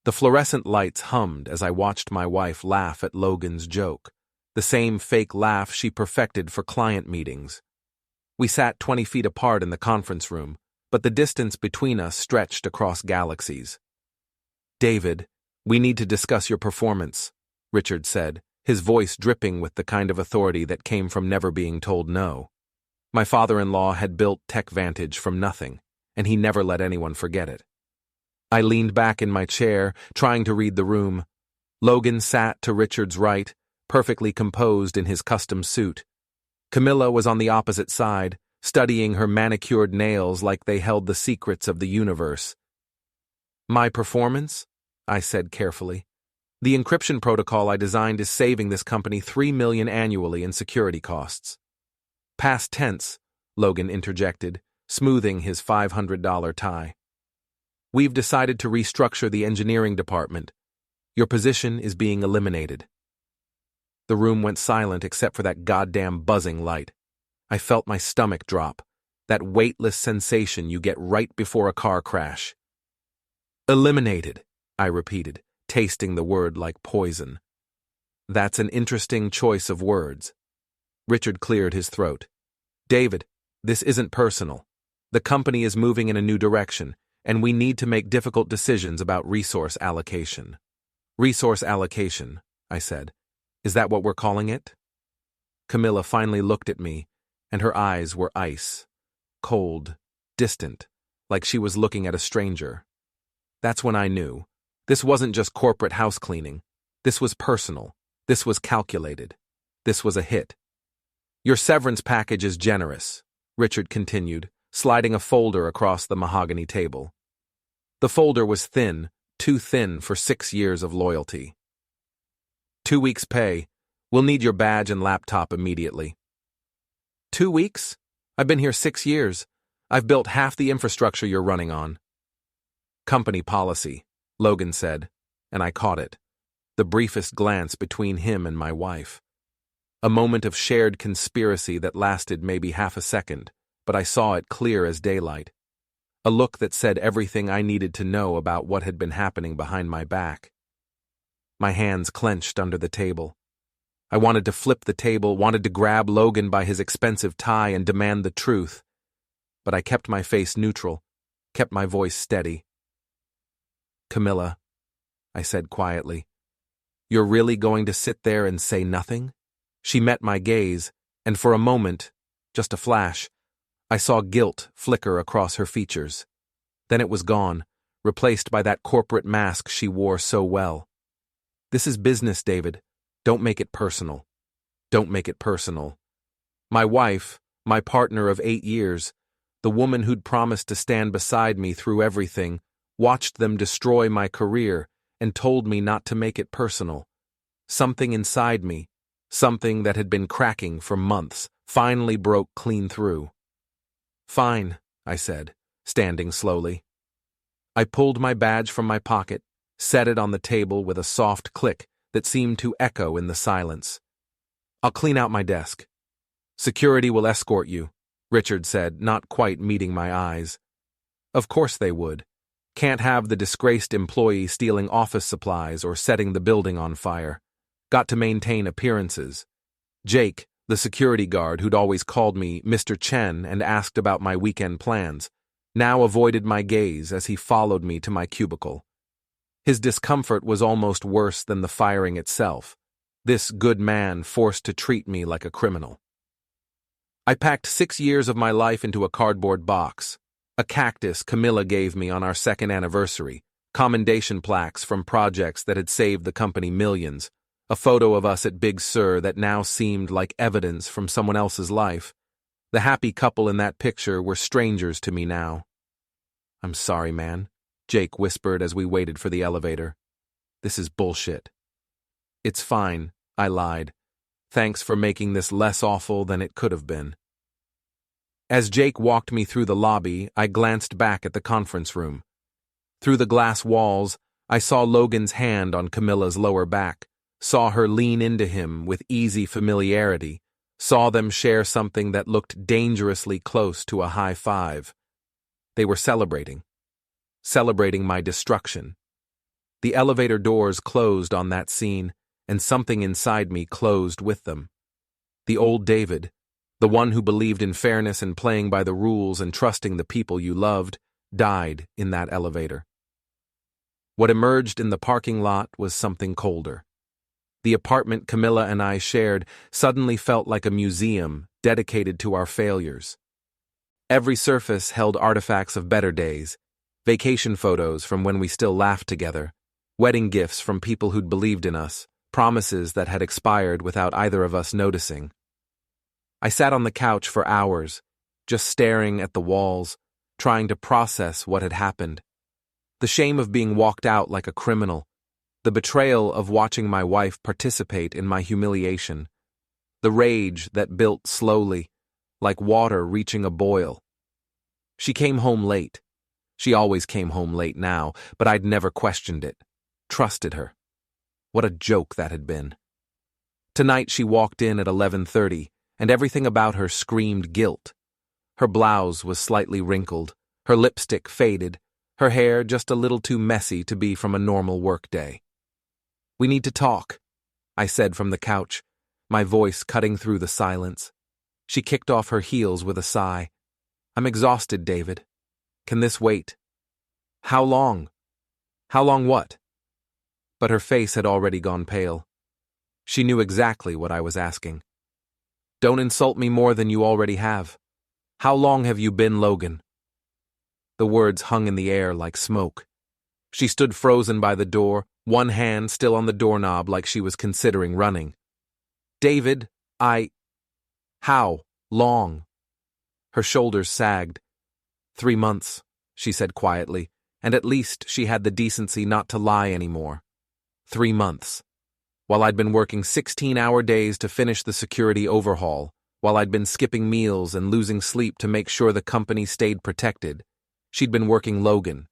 The fluorescent lights hummed as I watched my wife laugh at Logan's joke, the same fake laugh she perfected for client meetings. We sat 20 feet apart in the conference room, but the distance between us stretched across galaxies. "David, we need to discuss your performance," Richard said, his voice dripping with the kind of authority that came from never being told no. My father-in-law had built TechVantage from nothing, and he never let anyone forget it. I leaned back in my chair, trying to read the room. Logan sat to Richard's right, perfectly composed in his custom suit. Camilla was on the opposite side, studying her manicured nails like they held the secrets of the universe. "My performance?" I said carefully. "The encryption protocol I designed is saving this company $3 million annually in security costs." "Past tense," Logan interjected, smoothing his $500 tie. "We've decided to restructure the engineering department. Your position is being eliminated." The room went silent except for that goddamn buzzing light. I felt my stomach drop, that weightless sensation you get right before a car crash. "Eliminated," I repeated, tasting the word like poison. "That's an interesting choice of words." Richard cleared his throat. "David, this isn't personal. The company is moving in a new direction, and we need to make difficult decisions about resource allocation." "Resource allocation," I said. "Is that what we're calling it?" Camilla finally looked at me, and her eyes were ice. Cold, distant, like she was looking at a stranger. That's when I knew. This wasn't just corporate house cleaning. This was personal. This was calculated. This was a hit. "Your severance package is generous," Richard continued, sliding a folder across the mahogany table. The folder was thin, too thin for 6 years of loyalty. 2 weeks' pay. We'll need your badge and laptop immediately." 2 weeks? I've been here 6 years. I've built half the infrastructure you're running on. "Company policy," Logan said, and I caught it. The briefest glance between him and my wife. A moment of shared conspiracy that lasted maybe half a second, but I saw it clear as daylight. A look that said everything I needed to know about what had been happening behind my back. My hands clenched under the table. I wanted to flip the table, wanted to grab Logan by his expensive tie and demand the truth. But I kept my face neutral, kept my voice steady. "Camilla," I said quietly, "you're really going to sit there and say nothing?" She met my gaze, and for a moment, just a flash, I saw guilt flicker across her features. Then it was gone, replaced by that corporate mask she wore so well. "This is business, David. Don't make it personal. Don't make it personal." My wife, my partner of 8 years, the woman who'd promised to stand beside me through everything, watched them destroy my career and told me not to make it personal. Something inside me, something that had been cracking for months, finally broke clean through. "Fine," I said, standing slowly. I pulled my badge from my pocket, set it on the table with a soft click that seemed to echo in the silence. "I'll clean out my desk." "Security will escort you," Richard said, not quite meeting my eyes. Of course they would. Can't have the disgraced employee stealing office supplies or setting the building on fire. Got to maintain appearances. Jake, the security guard who'd always called me Mr. Chen and asked about my weekend plans, now avoided my gaze as he followed me to my cubicle. His discomfort was almost worse than the firing itself. This good man forced to treat me like a criminal. I packed 6 years of my life into a cardboard box. A cactus Camilla gave me on our 2nd anniversary, commendation plaques from projects that had saved the company millions, a photo of us at Big Sur that now seemed like evidence from someone else's life. The happy couple in that picture were strangers to me now. "I'm sorry, man," Jake whispered as we waited for the elevator. "This is bullshit." "It's fine," I lied. "Thanks for making this less awful than it could have been." As Jake walked me through the lobby, I glanced back at the conference room. Through the glass walls, I saw Logan's hand on Camilla's lower back, saw her lean into him with easy familiarity, saw them share something that looked dangerously close to a high five. They were celebrating my destruction. The elevator doors closed on that scene, and something inside me closed with them. The old David, the one who believed in fairness and playing by the rules and trusting the people you loved, died in that elevator. What emerged in the parking lot was something colder. The apartment Camilla and I shared suddenly felt like a museum dedicated to our failures. Every surface held artifacts of better days, vacation photos from when we still laughed together, wedding gifts from people who'd believed in us, promises that had expired without either of us noticing. I sat on the couch for hours, just staring at the walls, trying to process what had happened. The shame of being walked out like a criminal, the betrayal of watching my wife participate in my humiliation, the rage that built slowly, like water reaching a boil. She came home late. She always came home late now, but I'd never questioned it, trusted her. What a joke that had been. Tonight she walked in at 11:30, and everything about her screamed guilt. Her blouse was slightly wrinkled, her lipstick faded, her hair just a little too messy to be from a normal work day. "We need to talk," I said from the couch, my voice cutting through the silence. She kicked off her heels with a sigh. "I'm exhausted, David. Can this wait?" "How long?" "How long what?" But her face had already gone pale. She knew exactly what I was asking. "Don't insult me more than you already have. How long have you been Logan?" The words hung in the air like smoke. She stood frozen by the door, one hand still on the doorknob like she was considering running. "David, How long?" Her shoulders sagged. 3 months, she said quietly, and at least she had the decency not to lie anymore. 3 months. While I'd been working 16-hour days to finish the security overhaul, while I'd been skipping meals and losing sleep to make sure the company stayed protected, she'd been working Logan,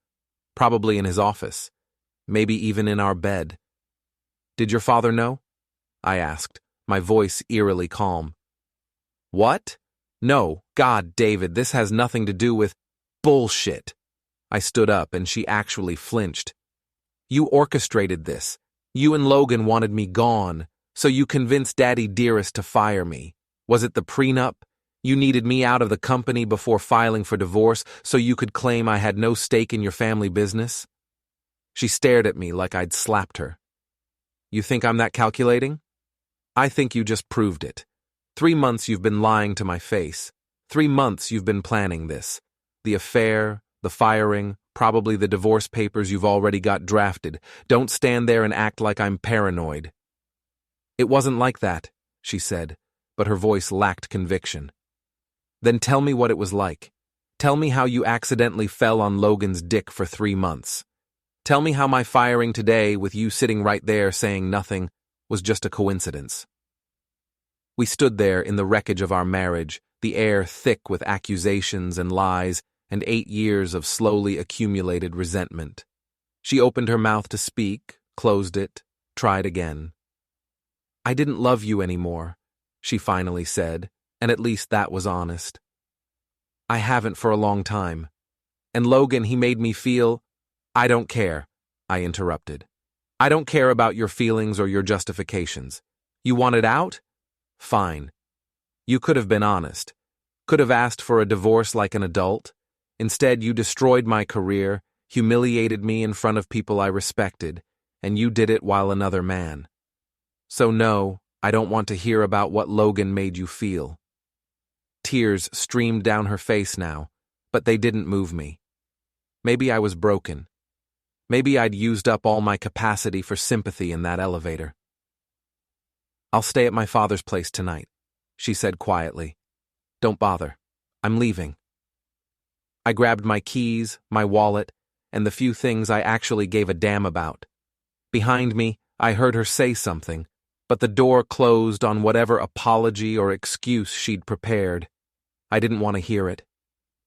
probably in his office, maybe even in our bed. "Did your father know?" I asked, my voice eerily calm. "What? No, God, David, this has nothing to do with bullshit." I stood up and she actually flinched. "You orchestrated this. You and Logan wanted me gone, so you convinced Daddy Dearest to fire me. Was it the prenup? You needed me out of the company before filing for divorce so you could claim I had no stake in your family business?" She stared at me like I'd slapped her. "You think I'm that calculating? I think you just proved it. 3 months you've been lying to my face. 3 months you've been planning this. The affair, the firing, probably the divorce papers you've already got drafted. Don't stand there and act like I'm paranoid." "It wasn't like that," she said, but her voice lacked conviction. "Then tell me what it was like. Tell me how you accidentally fell on Logan's dick for 3 months. Tell me how my firing today, with you sitting right there saying nothing, was just a coincidence." We stood there in the wreckage of our marriage, the air thick with accusations and lies, and 8 years of slowly accumulated resentment. She opened her mouth to speak, closed it, tried again. "I didn't love you anymore," she finally said, and at least that was honest. "I haven't for a long time. And Logan, he made me feel—" "I don't care," I interrupted. "I don't care about your feelings or your justifications. You wanted out? Fine. You could have been honest. Could have asked for a divorce like an adult. Instead, you destroyed my career, humiliated me in front of people I respected, and you did it while another man. So no, I don't want to hear about what Logan made you feel." Tears streamed down her face now, but they didn't move me. Maybe I was broken. Maybe I'd used up all my capacity for sympathy in that elevator. "I'll stay at my father's place tonight," she said quietly. "Don't bother. I'm leaving." I grabbed my keys, my wallet, and the few things I actually gave a damn about. Behind me, I heard her say something, but the door closed on whatever apology or excuse she'd prepared. I didn't want to hear it.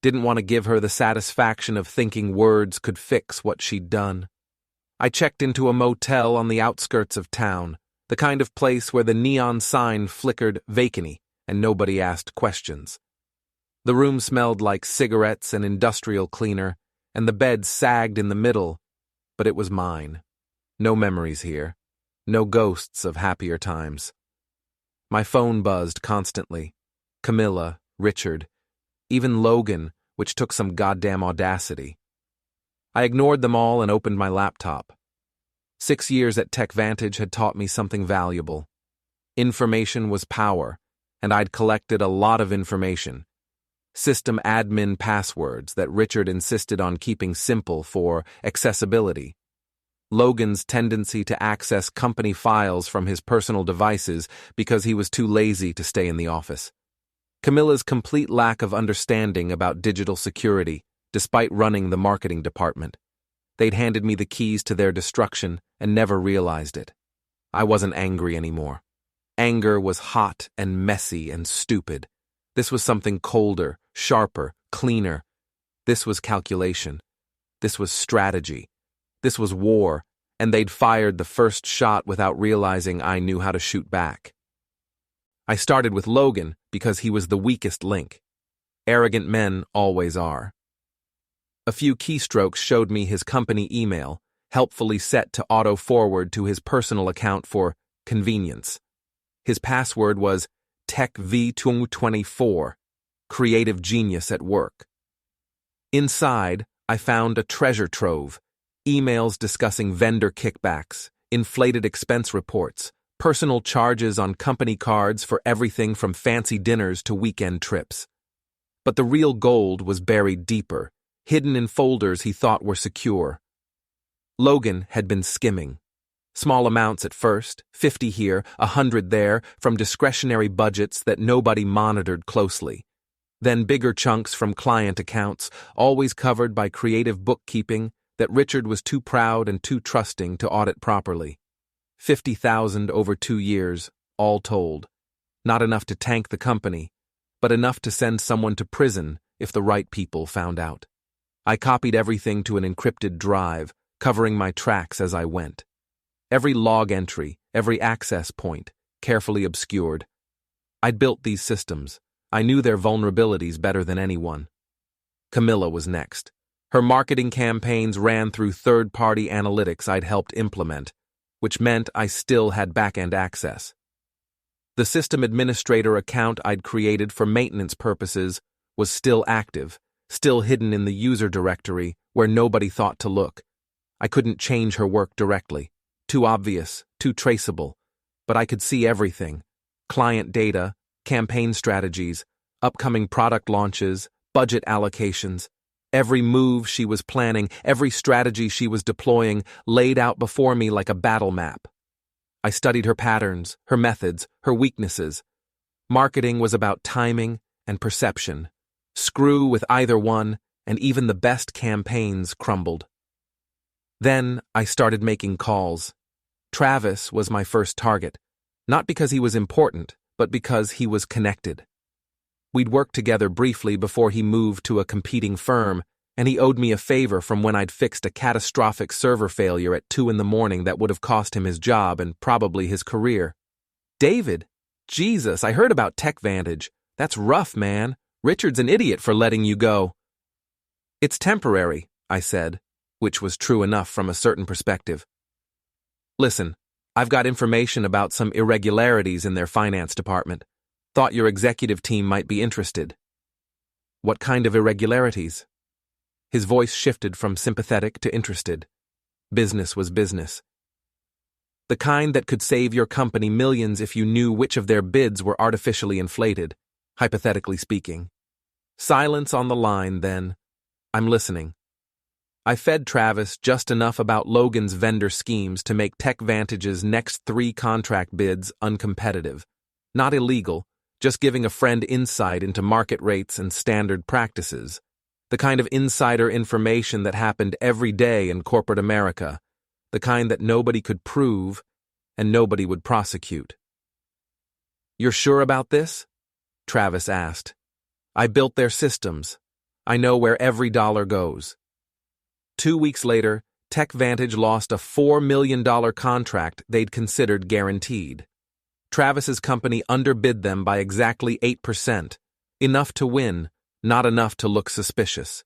Didn't want to give her the satisfaction of thinking words could fix what she'd done. I checked into a motel on the outskirts of town, the kind of place where the neon sign flickered vacancy and nobody asked questions. The room smelled like cigarettes and industrial cleaner, and the bed sagged in the middle, but it was mine. No memories here. No ghosts of happier times. My phone buzzed constantly. Camilla, Richard, even Logan, which took some goddamn audacity. I ignored them all and opened my laptop. 6 years at TechVantage had taught me something valuable. Information was power, and I'd collected a lot of information. System admin passwords that Richard insisted on keeping simple for accessibility. Logan's tendency to access company files from his personal devices because he was too lazy to stay in the office. Camilla's complete lack of understanding about digital security, despite running the marketing department. They'd handed me the keys to their destruction and never realized it. I wasn't angry anymore. Anger was hot and messy and stupid. This was something colder, sharper, cleaner. This was calculation. This was strategy. This was war, and they'd fired the first shot without realizing I knew how to shoot back. I started with Logan because he was the weakest link. Arrogant men always are. A few keystrokes showed me his company email, helpfully set to auto-forward to his personal account for convenience. His password was TechV224, creative genius at work. Inside, I found a treasure trove. Emails discussing vendor kickbacks, inflated expense reports, personal charges on company cards for everything from fancy dinners to weekend trips. But the real gold was buried deeper, hidden in folders he thought were secure. Logan had been skimming. Small amounts at first, 50 here, 100 there, from discretionary budgets that nobody monitored closely. Then bigger chunks from client accounts, always covered by creative bookkeeping that Richard was too proud and too trusting to audit properly. 50,000 over 2 years, all told. Not enough to tank the company, but enough to send someone to prison if the right people found out. I copied everything to an encrypted drive, covering my tracks as I went. Every log entry, every access point, carefully obscured. I'd built these systems. I knew their vulnerabilities better than anyone. Camilla was next. Her marketing campaigns ran through third-party analytics I'd helped implement, which meant I still had back-end access. The system administrator account I'd created for maintenance purposes was still active, still hidden in the user directory where nobody thought to look. I couldn't change her work directly. Too obvious, too traceable. But I could see everything. Client data, campaign strategies, upcoming product launches, budget allocations. Every move she was planning, every strategy she was deploying, laid out before me like a battle map. I studied her patterns, her methods, her weaknesses. Marketing was about timing and perception. Screw with either one, and even the best campaigns crumbled. Then I started making calls. Travis was my first target, not because he was important, but because he was connected. We'd worked together briefly before he moved to a competing firm, and he owed me a favor from when I'd fixed a catastrophic server failure at 2 a.m. that would have cost him his job and probably his career. David, Jesus, I heard about TechVantage. That's rough, man. Richard's an idiot for letting you go. It's temporary, I said, which was true enough from a certain perspective. Listen, I've got information about some irregularities in their finance department. Thought your executive team might be interested. What kind of irregularities? His voice shifted from sympathetic to interested. Business was business. The kind that could save your company millions if you knew which of their bids were artificially inflated, hypothetically speaking. Silence on the line, then. I'm listening. I fed Travis just enough about Logan's vendor schemes to make TechVantage's next 3 contract bids uncompetitive. Not illegal, just giving a friend insight into market rates and standard practices. The kind of insider information that happened every day in corporate America. The kind that nobody could prove and nobody would prosecute. You're sure about this? Travis asked. I built their systems. I know where every dollar goes. 2 weeks later, TechVantage lost a $4 million contract they'd considered guaranteed. Travis's company underbid them by exactly 8%, enough to win, not enough to look suspicious.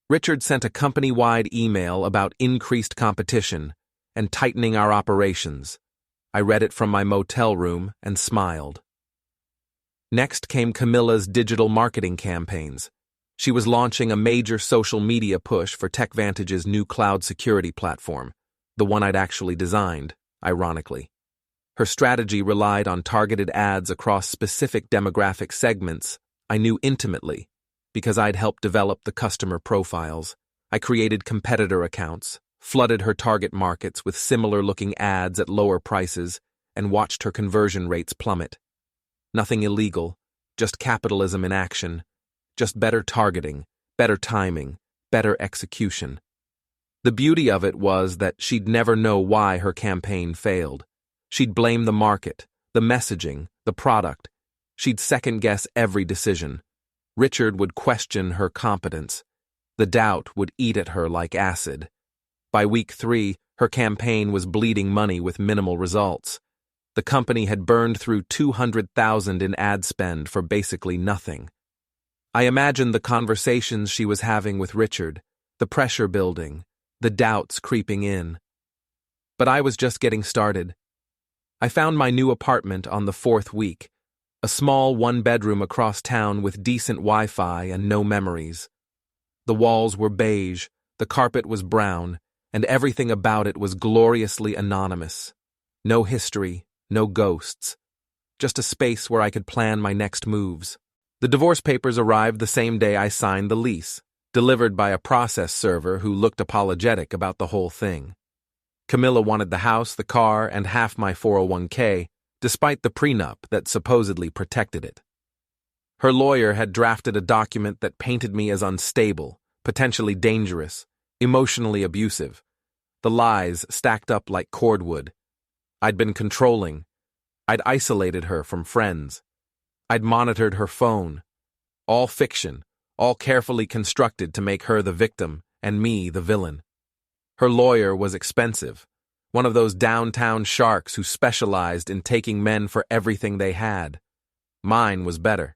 Richard sent a company-wide email about increased competition, and tightening our operations. I read it from my motel room and smiled. Next came Camilla's digital marketing campaigns. She was launching a major social media push for TechVantage's new cloud security platform, the one I'd actually designed, ironically. Her strategy relied on targeted ads across specific demographic segments I knew intimately, because I'd helped develop the customer profiles. I created competitor accounts, flooded her target markets with similar-looking ads at lower prices, and watched her conversion rates plummet. Nothing illegal, just capitalism in action, just better targeting, better timing, better execution. The beauty of it was that she'd never know why her campaign failed. She'd blame the market, the messaging, the product. She'd second-guess every decision. Richard would question her competence. The doubt would eat at her like acid. By week 3, her campaign was bleeding money with minimal results. The company had burned through $200,000 in ad spend for basically nothing. I imagined the conversations she was having with Richard, the pressure building, the doubts creeping in. But I was just getting started. I found my new apartment on the 4th week, a small one-bedroom across town with decent Wi-Fi and no memories. The walls were beige, the carpet was brown, and everything about it was gloriously anonymous. No history, no ghosts. Just a space where I could plan my next moves. The divorce papers arrived the same day I signed the lease, delivered by a process server who looked apologetic about the whole thing. Camilla wanted the house, the car, and half my 401k, despite the prenup that supposedly protected it. Her lawyer had drafted a document that painted me as unstable, potentially dangerous, emotionally abusive. The lies stacked up like cordwood. I'd been controlling. I'd isolated her from friends. I'd monitored her phone. All fiction, all carefully constructed to make her the victim and me the villain. Her lawyer was expensive, one of those downtown sharks who specialized in taking men for everything they had. Mine was better.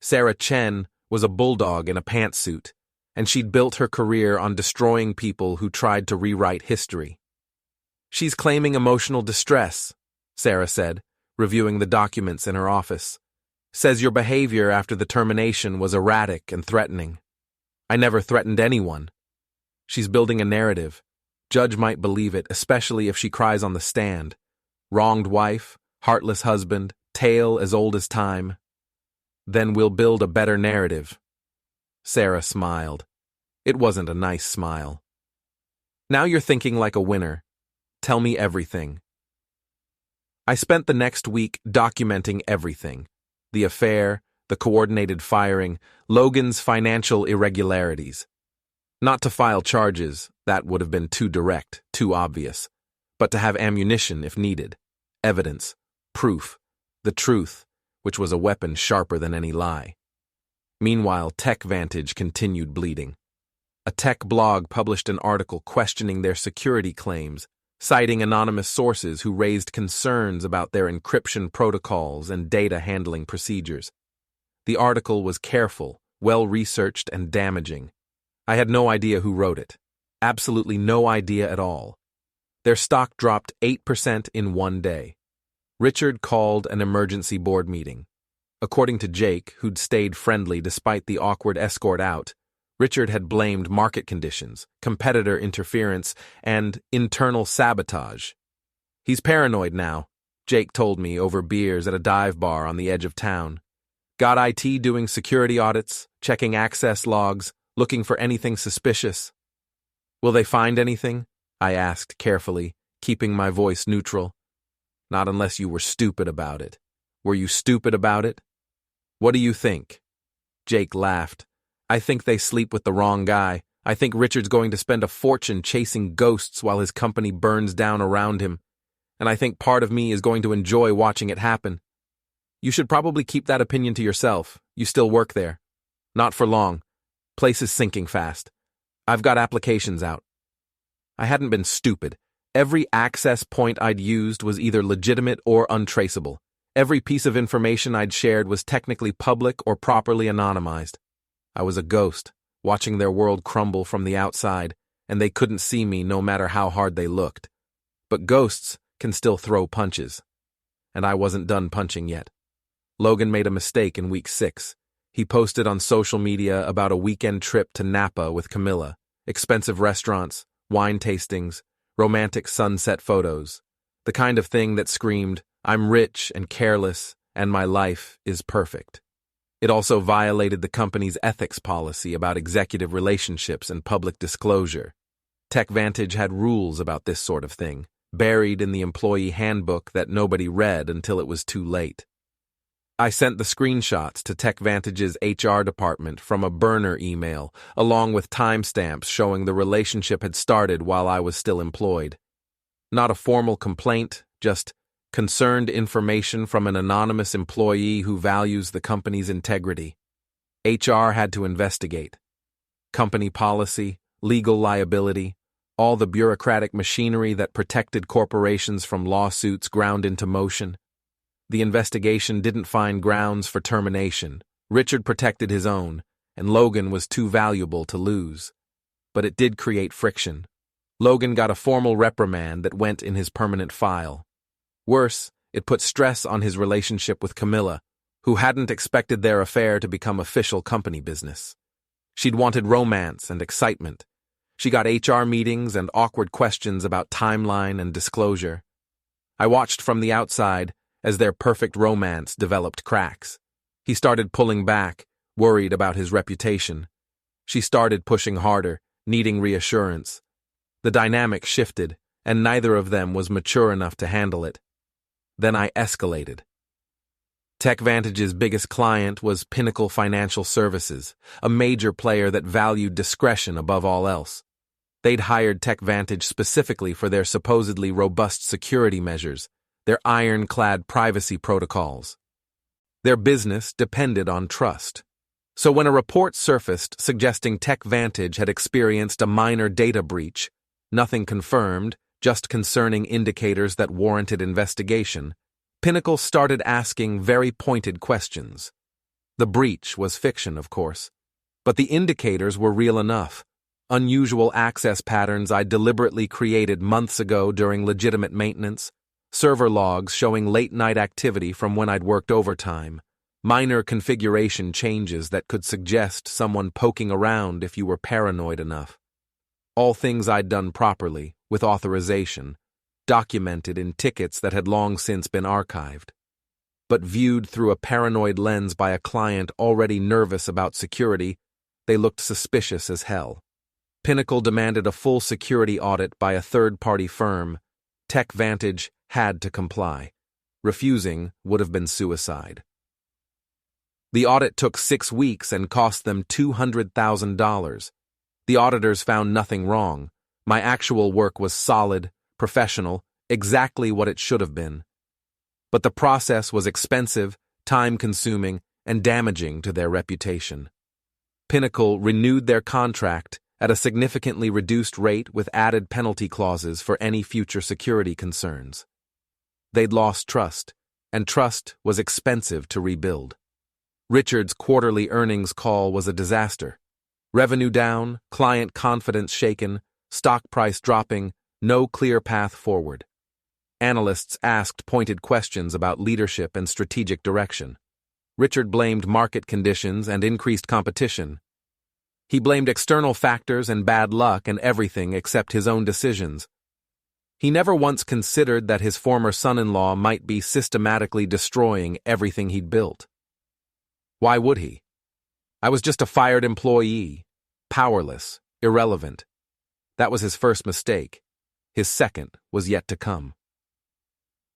Sarah Chen was a bulldog in a pantsuit, and she'd built her career on destroying people who tried to rewrite history. "She's claiming emotional distress," Sarah said, reviewing the documents in her office. "Says your behavior after the termination was erratic and threatening." I never threatened anyone. She's building a narrative. Judge might believe it, especially if she cries on the stand. Wronged wife, heartless husband, tale as old as time. Then we'll build a better narrative. Sarah smiled. It wasn't a nice smile. "Now you're thinking like a winner. Tell me everything." I spent the next week documenting everything. The affair, the coordinated firing, Logan's financial irregularities. Not to file charges, that would have been too direct, too obvious, but to have ammunition if needed, evidence, proof, the truth, which was a weapon sharper than any lie. Meanwhile, TechVantage continued bleeding. A tech blog published an article questioning their security claims, citing anonymous sources who raised concerns about their encryption protocols and data handling procedures. The article was careful, well-researched, and damaging. I had no idea who wrote it. Absolutely no idea at all. Their stock dropped 8% in one day. Richard called an emergency board meeting. According to Jake, who'd stayed friendly despite the awkward escort out, Richard had blamed market conditions, competitor interference, and internal sabotage. "He's paranoid now," Jake told me over beers at a dive bar on the edge of town. "Got IT doing security audits, checking access logs, looking for anything suspicious." "Will they find anything?" I asked carefully, keeping my voice neutral. "Not unless you were stupid about it. Were you stupid about it?" "What do you think?" Jake laughed. "I think they sleep with the wrong guy. I think Richard's going to spend a fortune chasing ghosts while his company burns down around him. And I think part of me is going to enjoy watching it happen." "You should probably keep that opinion to yourself. You still work there." "Not for long. Place is sinking fast. I've got applications out." I hadn't been stupid. Every access point I'd used was either legitimate or untraceable. Every piece of information I'd shared was technically public or properly anonymized. I was a ghost, watching their world crumble from the outside, and they couldn't see me no matter how hard they looked. but ghosts can still throw punches. And I wasn't done punching yet. Logan made a mistake in week 6. He posted on social media about a weekend trip to Napa with Camilla, expensive restaurants, wine tastings, romantic sunset photos, the kind of thing that screamed, "I'm rich and careless, and my life is perfect." It also violated the company's ethics policy about executive relationships and public disclosure. TechVantage had rules about this sort of thing, buried in the employee handbook that nobody read until it was too late. I sent the screenshots to TechVantage's HR department from a burner email, along with timestamps showing the relationship had started while I was still employed. Not a formal complaint, just concerned information from an anonymous employee who values the company's integrity. HR had to investigate. Company policy, legal liability, all the bureaucratic machinery that protected corporations from lawsuits ground into motion. The investigation didn't find grounds for termination. Richard protected his own, and Logan was too valuable to lose. But it did create friction. Logan got a formal reprimand that went in his permanent file. Worse, it put stress on his relationship with Camilla, who hadn't expected their affair to become official company business. She'd wanted romance and excitement. She got HR meetings and awkward questions about timeline and disclosure. I watched from the outside as their perfect romance developed cracks. He started pulling back, worried about his reputation. She started pushing harder, needing reassurance. The dynamic shifted, and neither of them was mature enough to handle it. Then I escalated. TechVantage's biggest client was Pinnacle Financial Services, a major player that valued discretion above all else. They'd hired TechVantage specifically for their supposedly robust security measures, their ironclad privacy protocols. Their business depended on trust. So when a report surfaced suggesting TechVantage had experienced a minor data breach, nothing confirmed, just concerning indicators that warranted investigation, Pinnacle started asking very pointed questions. The breach was fiction, of course, but the indicators were real enough. Unusual access patterns I deliberately created months ago during legitimate maintenance, server logs showing late-night activity from when I'd worked overtime, minor configuration changes that could suggest someone poking around if you were paranoid enough. All things I'd done properly, with authorization, documented in tickets that had long since been archived. But viewed through a paranoid lens by a client already nervous about security, they looked suspicious as hell. Pinnacle demanded a full security audit by a third-party firm. TechVantage had to comply. Refusing would have been suicide. The audit took 6 weeks and cost them $200,000. The auditors found nothing wrong. My actual work was solid, professional, exactly what it should have been. But the process was expensive, time-consuming, and damaging to their reputation. Pinnacle renewed their contract at a significantly reduced rate with added penalty clauses for any future security concerns. They'd lost trust, and trust was expensive to rebuild. Richard's quarterly earnings call was a disaster. Revenue down, client confidence shaken, stock price dropping, no clear path forward. Analysts asked pointed questions about leadership and strategic direction. Richard blamed market conditions and increased competition. He blamed external factors and bad luck and everything except his own decisions. He never once considered that his former son-in-law might be systematically destroying everything he'd built. Why would he? I was just a fired employee, powerless, irrelevant. That was his first mistake. His second was yet to come.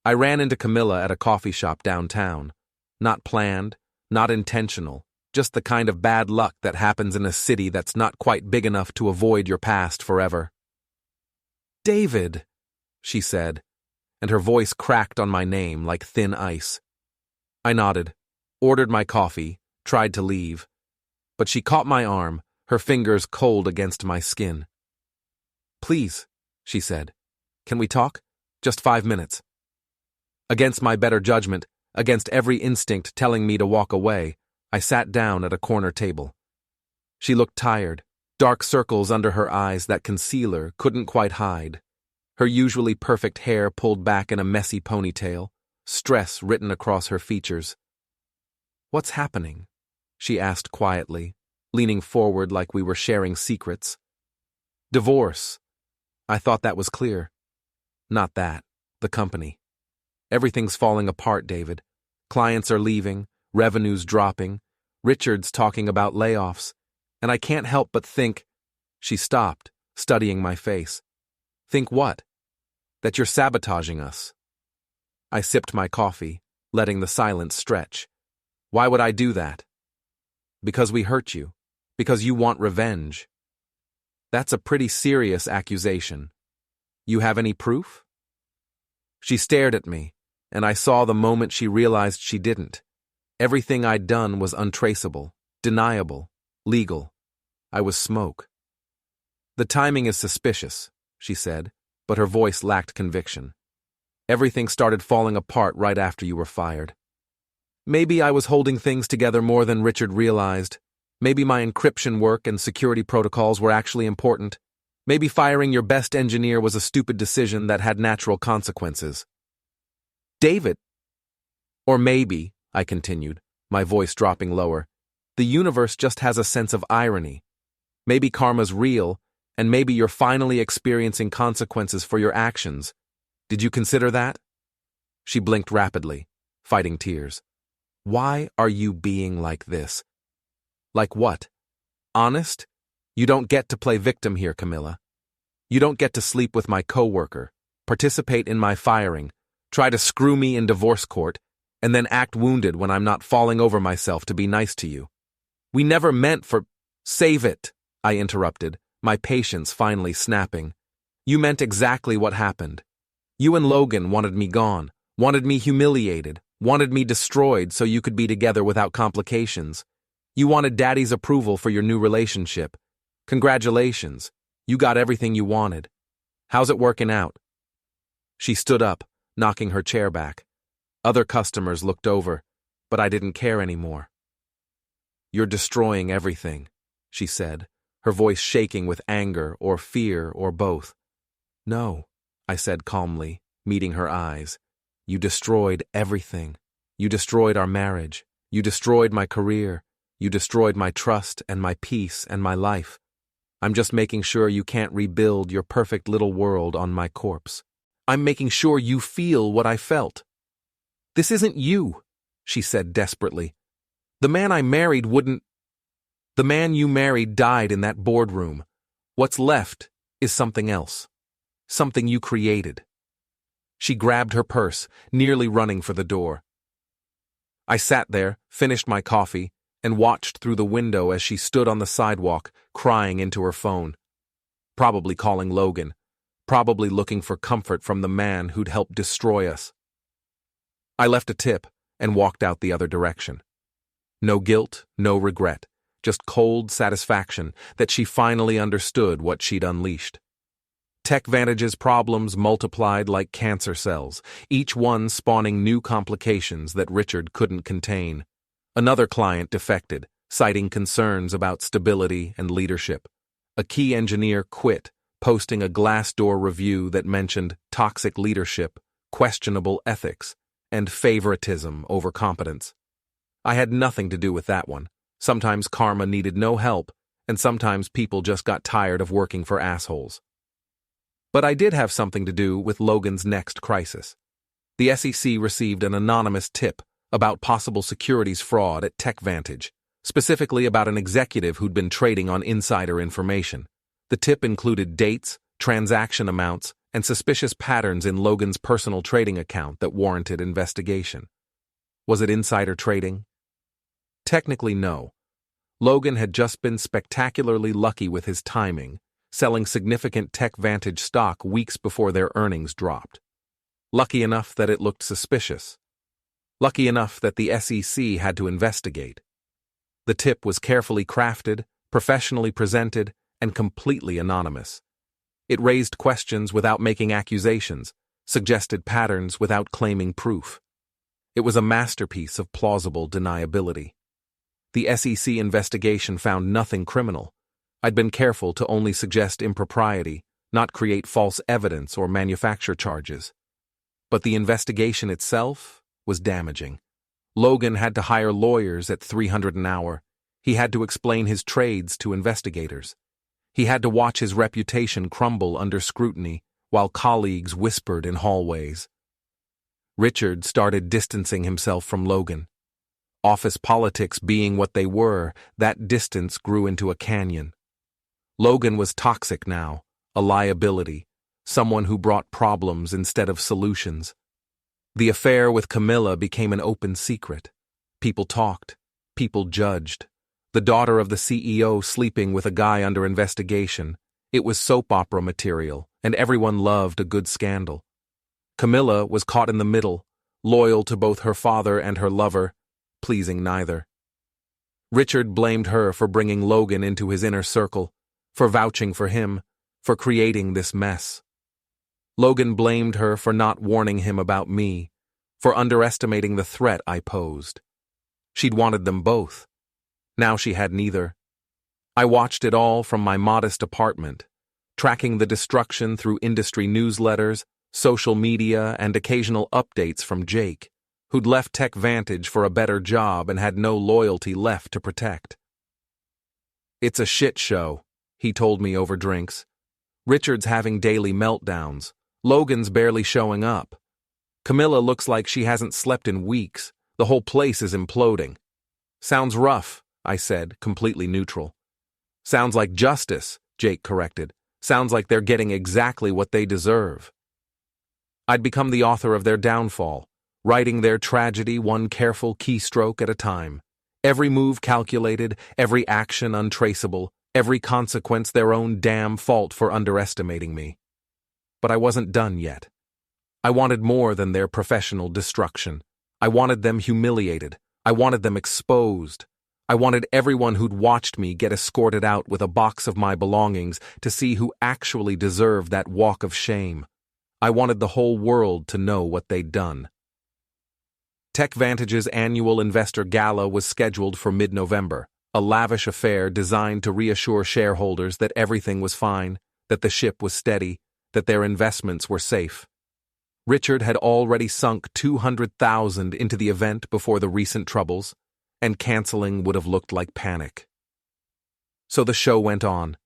I ran into Camilla at a coffee shop downtown. Not planned, not intentional, just the kind of bad luck that happens in a city that's not quite big enough to avoid your past forever. "David," she said, and her voice cracked on my name like thin ice. I nodded, ordered my coffee, tried to leave, but she caught my arm, her fingers cold against my skin. "Please," she said, "can we talk? Just 5 minutes." Against my better judgment, against every instinct telling me to walk away, I sat down at a corner table. She looked tired, dark circles under her eyes that concealer couldn't quite hide. her usually perfect hair pulled back in a messy ponytail, stress written across her features. "What's happening?" she asked quietly, leaning forward like we were sharing secrets. "Divorce." I thought that was clear. Not that. The company. Everything's falling apart, David. Clients are leaving, revenue's dropping, Richard's talking about layoffs, and I can't help but think— She stopped, studying my face. "Think what?" "That you're sabotaging us." I sipped my coffee, letting the silence stretch. "Why would I do that?" "Because we hurt you. Because you want revenge." "That's a pretty serious accusation. You have any proof?" She stared at me, and I saw the moment she realized she didn't. Everything I'd done was untraceable, deniable, legal. I was smoke. "The timing is suspicious," she said, but her voice lacked conviction. "Everything started falling apart right after you were fired. Maybe I was holding things together more than Richard realized. Maybe my encryption work and security protocols were actually important. Maybe firing your best engineer was a stupid decision that had natural consequences." "David!" "Or maybe," I continued, my voice dropping lower, "the universe just has a sense of irony. Maybe karma's real, and maybe you're finally experiencing consequences for your actions. Did you consider that?" She blinked rapidly, fighting tears. "Why are you being like this?" "Like what? Honest? You don't get to play victim here, Camilla. You don't get to sleep with my coworker, participate in my firing, try to screw me in divorce court, and then act wounded when I'm not falling over myself to be nice to you. We never meant for— "Save it," I interrupted, my patience finally snapping. "You meant exactly what happened. You and Logan wanted me gone, wanted me humiliated, wanted me destroyed so you could be together without complications. You wanted Daddy's approval for your new relationship. Congratulations, you got everything you wanted. How's it working out?" She stood up, knocking her chair back. Other customers looked over, but I didn't care anymore. "You're destroying everything," she said, her voice shaking with anger or fear or both. "No," I said calmly, meeting her eyes. "You destroyed everything. You destroyed our marriage. You destroyed my career. You destroyed my trust and my peace and my life. I'm just making sure you can't rebuild your perfect little world on my corpse. I'm making sure you feel what I felt." "This isn't you," she said desperately. "The man I married wouldn't— The man you married died in that boardroom. What's left is something else. Something you created." She grabbed her purse, nearly running for the door. I sat there, finished my coffee, and watched through the window as she stood on the sidewalk, crying into her phone. Probably calling Logan. Probably looking for comfort from the man who'd helped destroy us. I left a tip and walked out the other direction. No guilt, no regret, just cold satisfaction that she finally understood what she'd unleashed. TechVantage's problems multiplied like cancer cells, each one spawning new complications that Richard couldn't contain. Another client defected, citing concerns about stability and leadership. A key engineer quit, posting a Glassdoor review that mentioned toxic leadership, questionable ethics, and favoritism over competence. I had nothing to do with that one. Sometimes karma needed no help, and sometimes people just got tired of working for assholes. But I did have something to do with Logan's next crisis. The SEC received an anonymous tip about possible securities fraud at TechVantage, specifically about an executive who'd been trading on insider information. The tip included dates, transaction amounts, and suspicious patterns in Logan's personal trading account that warranted investigation. Was it insider trading? Technically, no. Logan had just been spectacularly lucky with his timing, selling significant TechVantage stock weeks before their earnings dropped. Lucky enough that it looked suspicious. Lucky enough that the SEC had to investigate. The tip was carefully crafted, professionally presented, and completely anonymous. It raised questions without making accusations, suggested patterns without claiming proof. It was a masterpiece of plausible deniability. The SEC investigation found nothing criminal. I'd been careful to only suggest impropriety, not create false evidence or manufacture charges. But the investigation itself was damaging. Logan had to hire lawyers at $300 an hour. He had to explain his trades to investigators. He had to watch his reputation crumble under scrutiny while colleagues whispered in hallways. Richard started distancing himself from Logan. Office politics being what they were, that distance grew into a canyon. Logan was toxic now, a liability, someone who brought problems instead of solutions. The affair with Camilla became an open secret. People talked. People judged. The daughter of the CEO sleeping with a guy under investigation. It was soap opera material, and everyone loved a good scandal. Camilla was caught in the middle, loyal to both her father and her lover, pleasing neither. Richard blamed her for bringing Logan into his inner circle, for vouching for him, for creating this mess. Logan blamed her for not warning him about me, for underestimating the threat I posed. She'd wanted them both. Now she had neither. I watched it all from my modest apartment, tracking the destruction through industry newsletters, social media, and occasional updates from Jake, who'd left Tech Vantage for a better job and had no loyalty left to protect. "It's a shit show," he told me over drinks. "Richard's having daily meltdowns. Logan's barely showing up. Camilla looks like she hasn't slept in weeks. The whole place is imploding." "Sounds rough," I said, completely neutral. "Sounds like justice," Jake corrected. "Sounds like they're getting exactly what they deserve." I'd become the author of their downfall, writing their tragedy one careful keystroke at a time. Every move calculated, every action untraceable, every consequence their own damn fault for underestimating me. But I wasn't done yet. I wanted more than their professional destruction. I wanted them humiliated. I wanted them exposed. I wanted everyone who'd watched me get escorted out with a box of my belongings to see who actually deserved that walk of shame. I wanted the whole world to know what they'd done. Tech Vantage's annual investor gala was scheduled for mid-November, a lavish affair designed to reassure shareholders that everything was fine, that the ship was steady, that their investments were safe. Richard had already sunk $200,000 into the event before the recent troubles, and canceling would have looked like panic. So the show went on.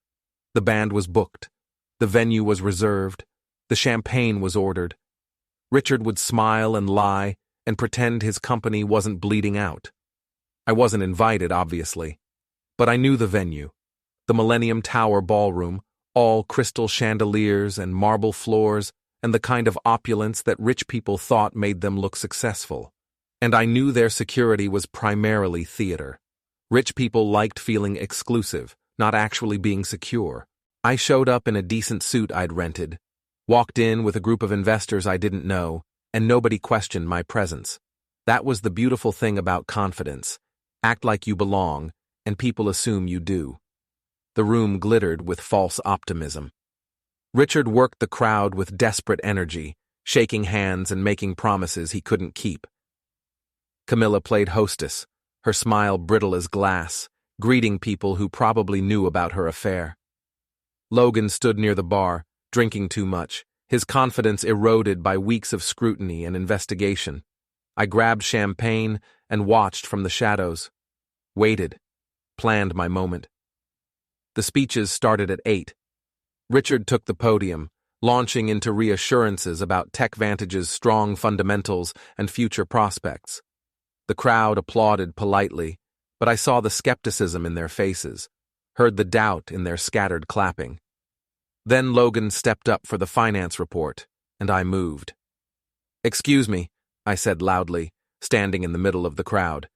The band was booked. The venue was reserved. The champagne was ordered. Richard would smile and lie and pretend his company wasn't bleeding out. I wasn't invited, obviously, but I knew the venue. The Millennium Tower Ballroom, all crystal chandeliers and marble floors, and the kind of opulence that rich people thought made them look successful. And I knew their security was primarily theater. Rich people liked feeling exclusive, not actually being secure. I showed up in a decent suit I'd rented, walked in with a group of investors I didn't know, and nobody questioned my presence. That was the beautiful thing about confidence. Act like you belong, and people assume you do. The room glittered with false optimism. Richard worked the crowd with desperate energy, shaking hands and making promises he couldn't keep. Camilla played hostess, her smile brittle as glass, greeting people who probably knew about her affair. Logan stood near the bar, drinking too much, his confidence eroded by weeks of scrutiny and investigation. I grabbed champagne and watched from the shadows. Waited, planned my moment. The speeches started at 8. Richard took the podium, launching into reassurances about Tech Vantage's strong fundamentals and future prospects. The crowd applauded politely, but I saw the skepticism in their faces, heard the doubt in their scattered clapping. Then Logan stepped up for the finance report, and I moved. "Excuse me," I said loudly, standing in the middle of the crowd.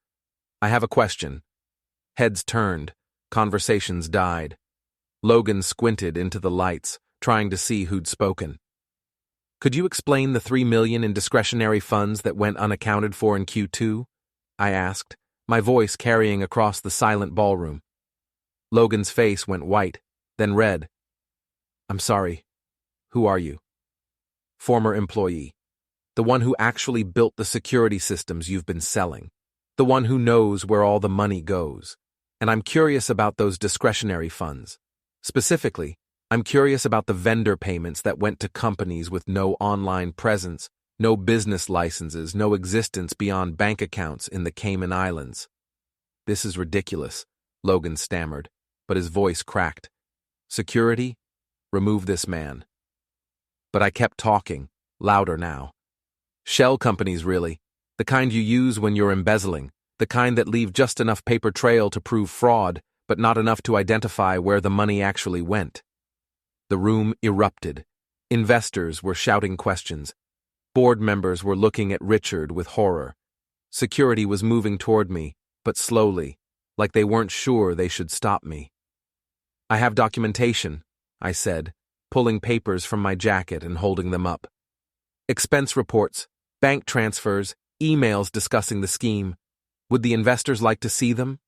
"I have a question." Heads turned, conversations died. Logan squinted into the lights, trying to see who'd spoken. "Could you explain the $3 million in discretionary funds that went unaccounted for in Q2? I asked, my voice carrying across the silent ballroom. Logan's face went white, then red. "I'm sorry. Who are you?" "Former employee. The one who actually built the security systems you've been selling. The one who knows where all the money goes. And I'm curious about those discretionary funds. Specifically, I'm curious about the vendor payments that went to companies with no online presence, no business licenses, no existence beyond bank accounts in the Cayman Islands. This is ridiculous, Logan stammered, but his voice cracked. Security? Remove this man. But I kept talking, louder now. Shell companies, really. The kind you use when you're embezzling, the kind that leave just enough paper trail to prove fraud, but not enough to identify where the money actually went. The room erupted. Investors were shouting questions. Board members were looking at Richard with horror. Security was moving toward me, but slowly, like they weren't sure they should stop me. I have documentation, I said, pulling papers from my jacket and holding them up. Expense reports, bank transfers, emails discussing the scheme. Would the investors like to see them?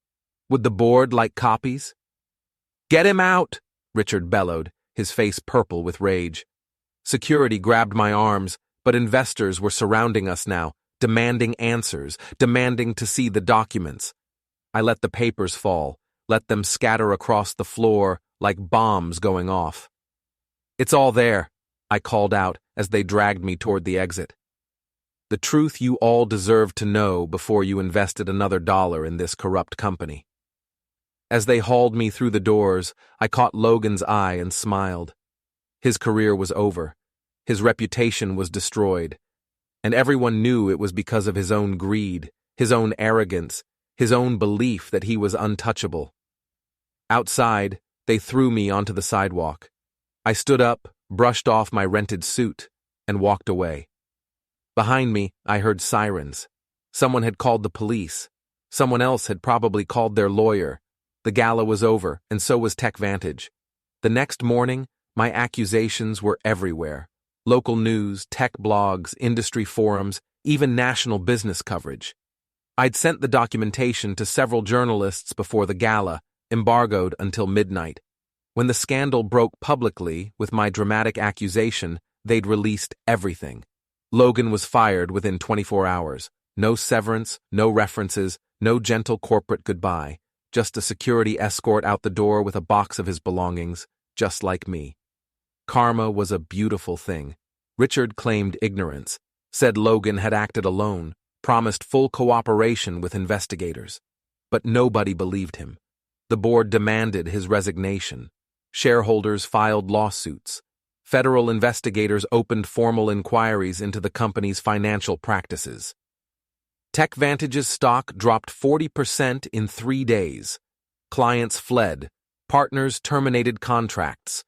Would the board like copies? Get him out, Richard bellowed, his face purple with rage. Security grabbed my arms, but investors were surrounding us now, demanding answers, demanding to see the documents. I let the papers fall, let them scatter across the floor like bombs going off. It's all there, I called out as they dragged me toward the exit. The truth you all deserve to know before you invested another dollar in this corrupt company. As they hauled me through the doors, I caught Logan's eye and smiled. His career was over. His reputation was destroyed. And everyone knew it was because of his own greed, his own arrogance, his own belief that he was untouchable. Outside, they threw me onto the sidewalk. I stood up, brushed off my rented suit, and walked away. Behind me, I heard sirens. Someone had called the police. Someone else had probably called their lawyer. The gala was over, and so was TechVantage. The next morning, my accusations were everywhere. Local news, tech blogs, industry forums, even national business coverage. I'd sent the documentation to several journalists before the gala, embargoed until midnight. When the scandal broke publicly with my dramatic accusation, they'd released everything. Logan was fired within 24 hours. No severance, no references, no gentle corporate goodbye. Just a security escort out the door with a box of his belongings, just like me. Karma was a beautiful thing. Richard claimed ignorance, said Logan had acted alone, promised full cooperation with investigators. But nobody believed him. The board demanded his resignation. Shareholders filed lawsuits. Federal investigators opened formal inquiries into the company's financial practices. TechVantage's stock dropped 40% in 3 days. Clients fled. Partners terminated contracts.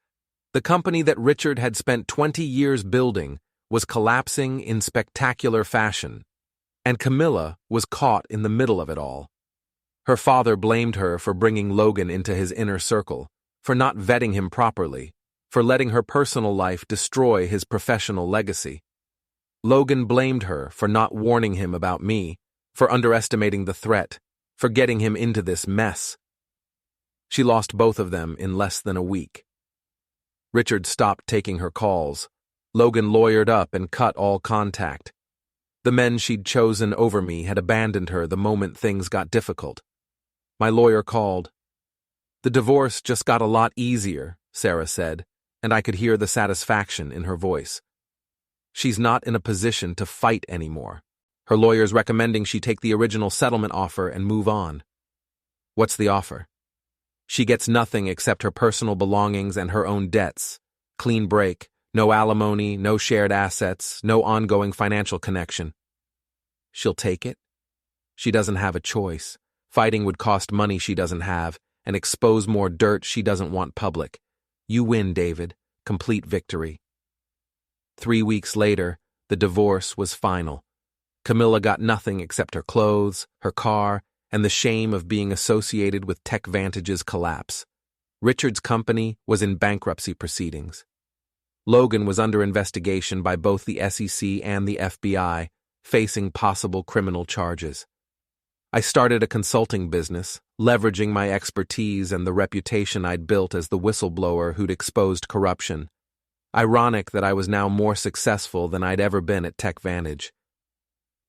The company that Richard had spent 20 years building was collapsing in spectacular fashion. And Camilla was caught in the middle of it all. Her father blamed her for bringing Logan into his inner circle, for not vetting him properly, for letting her personal life destroy his professional legacy. Logan blamed her for not warning him about me, for underestimating the threat, for getting him into this mess. She lost both of them in less than a week. Richard stopped taking her calls. Logan lawyered up and cut all contact. The men she'd chosen over me had abandoned her the moment things got difficult. My lawyer called. The divorce just got a lot easier, Sarah said, and I could hear the satisfaction in her voice. She's not in a position to fight anymore. Her lawyer's recommending she take the original settlement offer and move on. What's the offer? She gets nothing except her personal belongings and her own debts. Clean break, no alimony, no shared assets, no ongoing financial connection. She'll take it? She doesn't have a choice. Fighting would cost money she doesn't have and expose more dirt she doesn't want public. You win, David. Complete victory. 3 weeks later, the divorce was final. Camilla got nothing except her clothes, her car, and the shame of being associated with TechVantage's collapse. Richard's company was in bankruptcy proceedings. Logan was under investigation by both the SEC and the FBI, facing possible criminal charges. I started a consulting business, leveraging my expertise and the reputation I'd built as the whistleblower who'd exposed corruption. Ironic that I was now more successful than I'd ever been at TechVantage.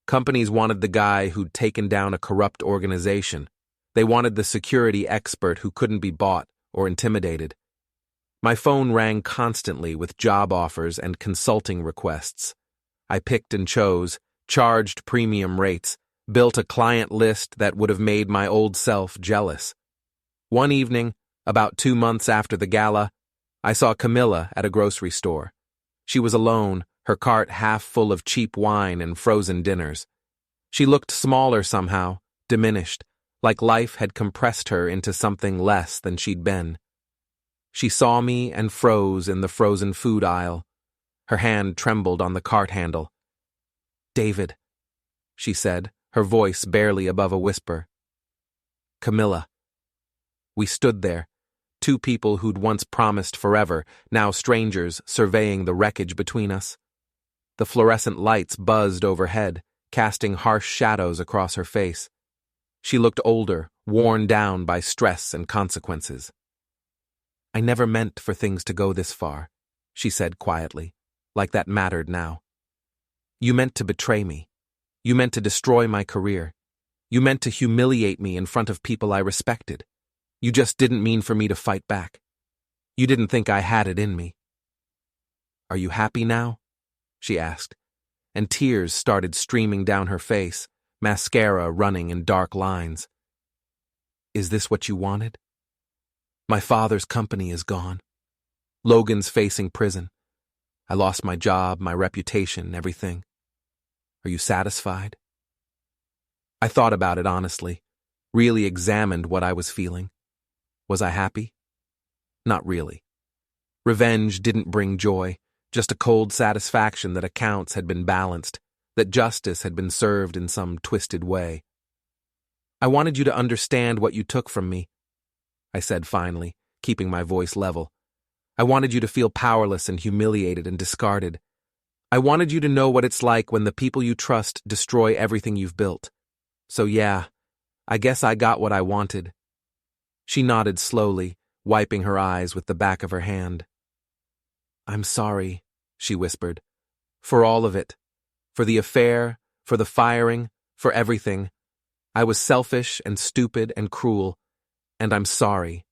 Companies wanted the guy who'd taken down a corrupt organization. They wanted the security expert who couldn't be bought or intimidated. My phone rang constantly with job offers and consulting requests. I picked and chose, charged premium rates, built a client list that would have made my old self jealous. One evening, about 2 months after the gala, I saw Camilla at a grocery store. She was alone, her cart half full of cheap wine and frozen dinners. She looked smaller somehow, diminished, like life had compressed her into something less than she'd been. She saw me and froze in the frozen food aisle. Her hand trembled on the cart handle. "David," she said, her voice barely above a whisper. "Camilla." We stood there, two people who'd once promised forever, now strangers surveying the wreckage between us. The fluorescent lights buzzed overhead, casting harsh shadows across her face. She looked older, worn down by stress and consequences. "I never meant for things to go this far," she said quietly, like that mattered now. "You meant to betray me. You meant to destroy my career. You meant to humiliate me in front of people I respected. You just didn't mean for me to fight back. You didn't think I had it in me." "Are you happy now?" she asked, and tears started streaming down her face, mascara running in dark lines. "Is this what you wanted? My father's company is gone. Logan's facing prison. I lost my job, my reputation, everything. Are you satisfied?" I thought about it honestly, really examined what I was feeling. Was I happy? Not really. Revenge didn't bring joy, just a cold satisfaction that accounts had been balanced, that justice had been served in some twisted way. "I wanted you to understand what you took from me," I said finally, keeping my voice level. "I wanted you to feel powerless and humiliated and discarded. I wanted you to know what it's like when the people you trust destroy everything you've built. So yeah, I guess I got what I wanted." She nodded slowly, wiping her eyes with the back of her hand. "I'm sorry," she whispered. "For all of it. For the affair, for the firing, for everything. I was selfish and stupid and cruel, and I'm sorry."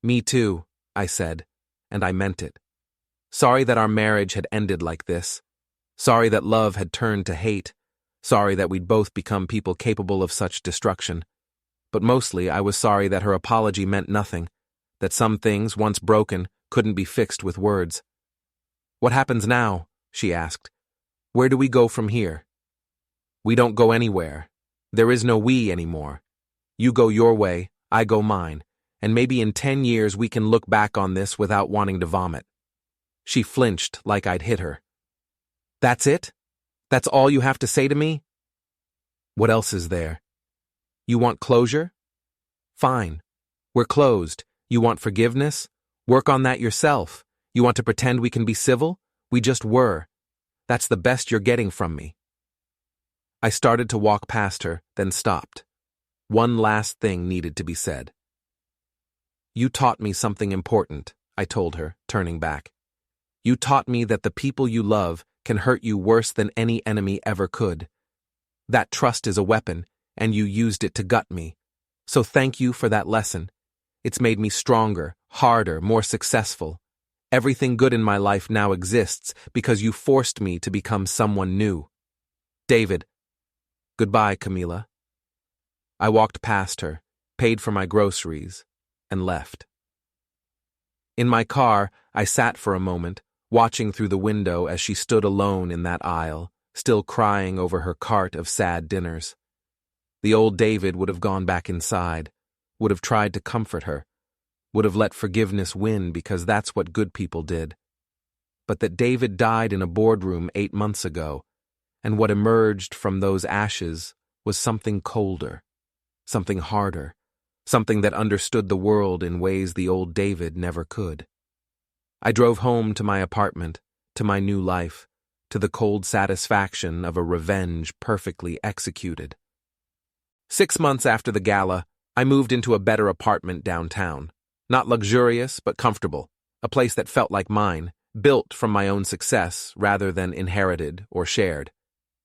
"Me too," I said, and I meant it. Sorry that our marriage had ended like this. Sorry that love had turned to hate. Sorry that we'd both become people capable of such destruction. But mostly I was sorry that her apology meant nothing, that some things, once broken, couldn't be fixed with words. "What happens now?" she asked. "Where do we go from here?" "We don't go anywhere. There is no we anymore. You go your way, I go mine, and maybe in 10 years we can look back on this without wanting to vomit." She flinched like I'd hit her. "That's it? That's all you have to say to me?" "What else is there? You want closure? Fine. We're closed. You want forgiveness? Work on that yourself. You want to pretend we can be civil? We just were. That's the best you're getting from me." I started to walk past her, then stopped. One last thing needed to be said. "You taught me something important," I told her, turning back. "You taught me that the people you love can hurt you worse than any enemy ever could. That trust is a weapon, and you used it to gut me. So thank you for that lesson. It's made me stronger, harder, more successful. Everything good in my life now exists because you forced me to become someone new. David." "Goodbye, Camila." I walked past her, paid for my groceries, and left. In my car, I sat for a moment, watching through the window as she stood alone in that aisle, still crying over her cart of sad dinners. The old David would have gone back inside, would have tried to comfort her, would have let forgiveness win because that's what good people did. But that David died in a boardroom 8 months ago, and what emerged from those ashes was something colder, something harder, something that understood the world in ways the old David never could. I drove home to my apartment, to my new life, to the cold satisfaction of a revenge perfectly executed. 6 months after the gala, I moved into a better apartment downtown. Not luxurious, but comfortable. A place that felt like mine, built from my own success rather than inherited or shared.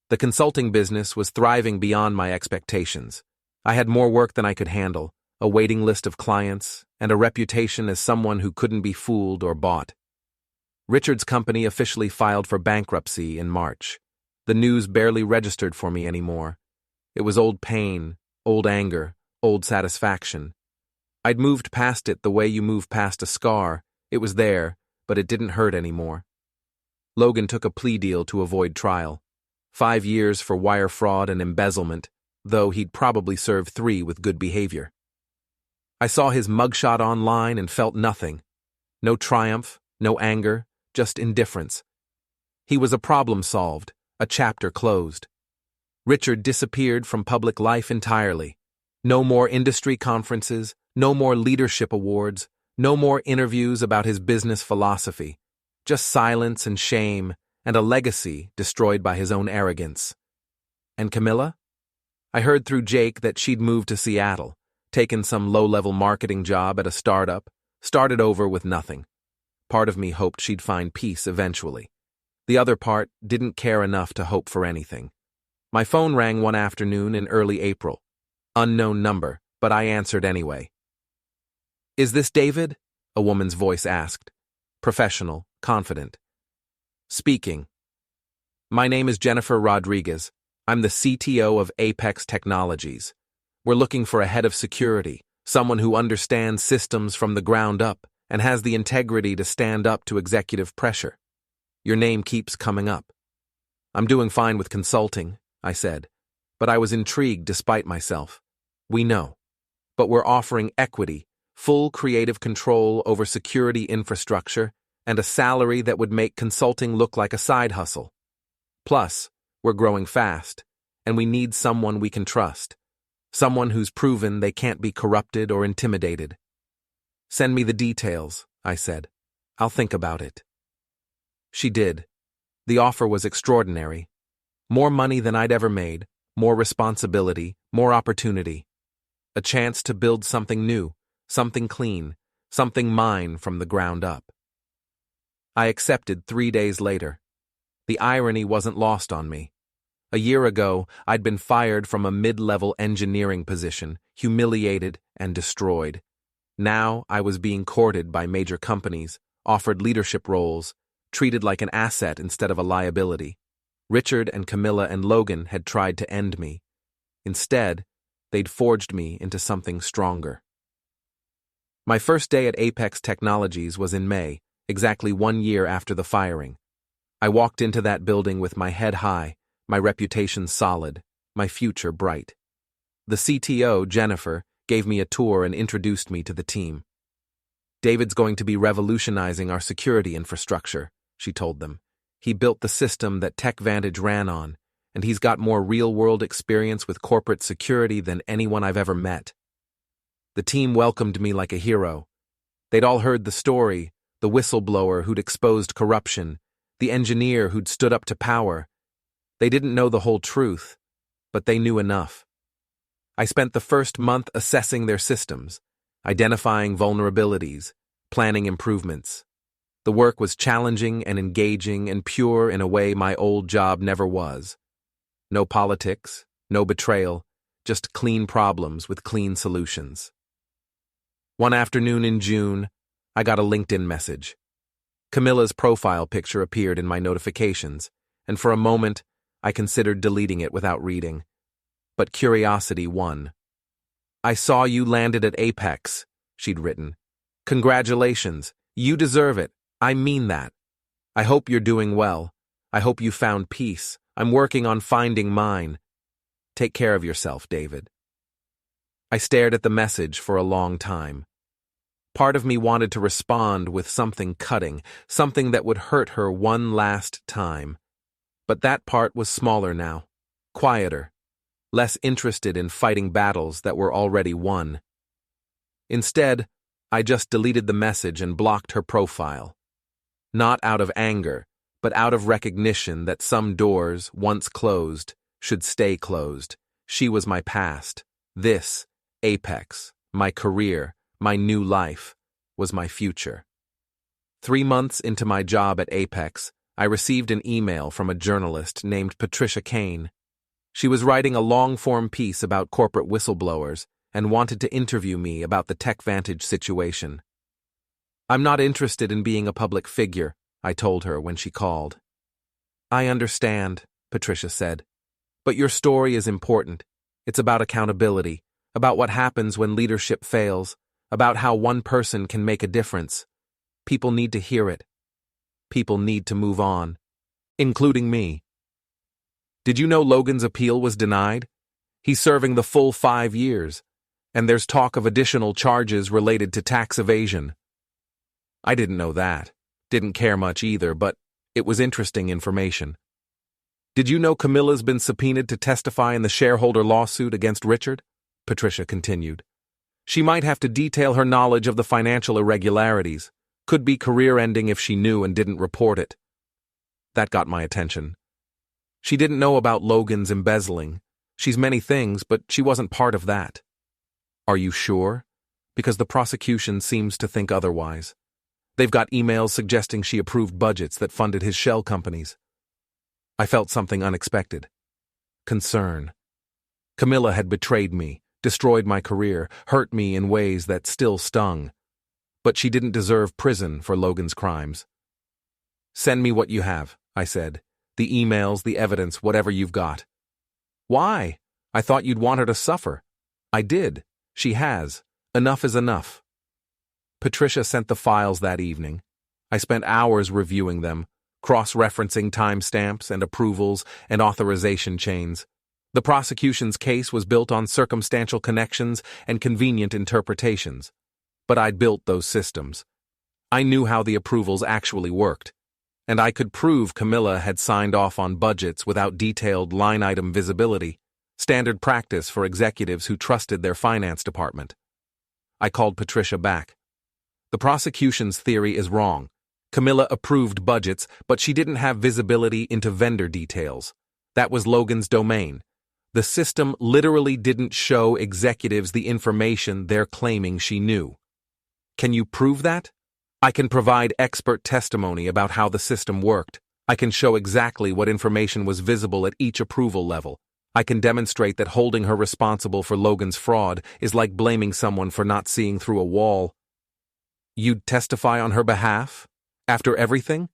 The consulting business was thriving beyond my expectations. I had more work than I could handle, a waiting list of clients, and a reputation as someone who couldn't be fooled or bought. Richard's company officially filed for bankruptcy in March. The news barely registered for me anymore. It was old pain, old anger, old satisfaction. I'd moved past it the way you move past a scar. It was there, but it didn't hurt anymore. Logan took a plea deal to avoid trial. 5 years for wire fraud and embezzlement, though he'd probably serve 3 with good behavior. I saw his mugshot online and felt nothing. No triumph, no anger, just indifference. He was a problem solved, a chapter closed. Richard disappeared from public life entirely. No more industry conferences, no more leadership awards, no more interviews about his business philosophy. Just silence and shame, and a legacy destroyed by his own arrogance. And Camilla? I heard through Jake that she'd moved to Seattle, taken some low-level marketing job at a startup, started over with nothing. Part of me hoped she'd find peace eventually. The other part didn't care enough to hope for anything. My phone rang one afternoon in early April. Unknown number, but I answered anyway. "Is this David?" a woman's voice asked. Professional, confident. Speaking. "My name is Jennifer Rodriguez. I'm the CTO of Apex Technologies. We're looking for a head of security, someone who understands systems from the ground up and has the integrity to stand up to executive pressure. Your name keeps coming up." "I'm doing fine with consulting," I said, but I was intrigued despite myself. "We know. But we're offering equity, full creative control over security infrastructure, and a salary that would make consulting look like a side hustle. Plus, we're growing fast, and we need someone we can trust. Someone who's proven they can't be corrupted or intimidated." "Send me the details," I said. "I'll think about it." She did. The offer was extraordinary. More money than I'd ever made, more responsibility, more opportunity. A chance to build something new, something clean, something mine from the ground up. I accepted 3 days later. The irony wasn't lost on me. A year ago, I'd been fired from a mid-level engineering position, humiliated and destroyed. Now I was being courted by major companies, offered leadership roles, treated like an asset instead of a liability. Richard and Camilla and Logan had tried to end me. Instead, they'd forged me into something stronger. My first day at Apex Technologies was in May, exactly 1 year after the firing. I walked into that building with my head high, my reputation solid, my future bright. The CTO, Jennifer, gave me a tour and introduced me to the team. "David's going to be revolutionizing our security infrastructure," she told them. "He built the system that TechVantage ran on, and he's got more real-world experience with corporate security than anyone I've ever met." The team welcomed me like a hero. They'd all heard the story, the whistleblower who'd exposed corruption, the engineer who'd stood up to power. They didn't know the whole truth, but they knew enough. I spent the first month assessing their systems, identifying vulnerabilities, planning improvements. The work was challenging and engaging and pure in a way my old job never was. No politics, no betrayal, just clean problems with clean solutions. One afternoon in June, I got a LinkedIn message. Camilla's profile picture appeared in my notifications, and for a moment, I considered deleting it without reading. But curiosity won. "I saw you landed at Apex," she'd written. "Congratulations. You deserve it. I mean that. I hope you're doing well. I hope you found peace. I'm working on finding mine. Take care of yourself, David." I stared at the message for a long time. Part of me wanted to respond with something cutting, something that would hurt her one last time. But that part was smaller now, quieter, less interested in fighting battles that were already won. Instead, I just deleted the message and blocked her profile. Not out of anger, but out of recognition that some doors, once closed, should stay closed. She was my past. This, Apex, my career, my new life, was my future. 3 months into my job at Apex, I received an email from a journalist named Patricia Kane. She was writing a long-form piece about corporate whistleblowers, and wanted to interview me about the TechVantage situation. I'm not interested in being a public figure, I told her when she called. I understand, Patricia said. But your story is important. It's about accountability, about what happens when leadership fails, about how one person can make a difference. People need to hear it. People need to move on, including me. Did you know Logan's appeal was denied? He's serving the full 5 years, and there's talk of additional charges related to tax evasion. I didn't know that. Didn't care much either, but it was interesting information. Did you know Camilla's been subpoenaed to testify in the shareholder lawsuit against Richard? Patricia continued. She might have to detail her knowledge of the financial irregularities. Could be career-ending if she knew and didn't report it. That got my attention. She didn't know about Logan's embezzling. She's many things, but she wasn't part of that. Are you sure? Because the prosecution seems to think otherwise. They've got emails suggesting she approved budgets that funded his shell companies. I felt something unexpected. Concern. Camilla had betrayed me, destroyed my career, hurt me in ways that still stung. But she didn't deserve prison for Logan's crimes. Send me what you have, I said. The emails, the evidence, whatever you've got. Why? I thought you'd want her to suffer. I did. She has. Enough is enough. Patricia sent the files that evening. I spent hours reviewing them, cross-referencing timestamps and approvals and authorization chains. The prosecution's case was built on circumstantial connections and convenient interpretations. But I'd built those systems. I knew how the approvals actually worked, and I could prove Camilla had signed off on budgets without detailed line-item visibility, standard practice for executives who trusted their finance department. I called Patricia back. The prosecution's theory is wrong. Camilla approved budgets, but she didn't have visibility into vendor details. That was Logan's domain. The system literally didn't show executives the information they're claiming she knew. Can you prove that? I can provide expert testimony about how the system worked. I can show exactly what information was visible at each approval level. I can demonstrate that holding her responsible for Logan's fraud is like blaming someone for not seeing through a wall. You'd testify on her behalf? After everything?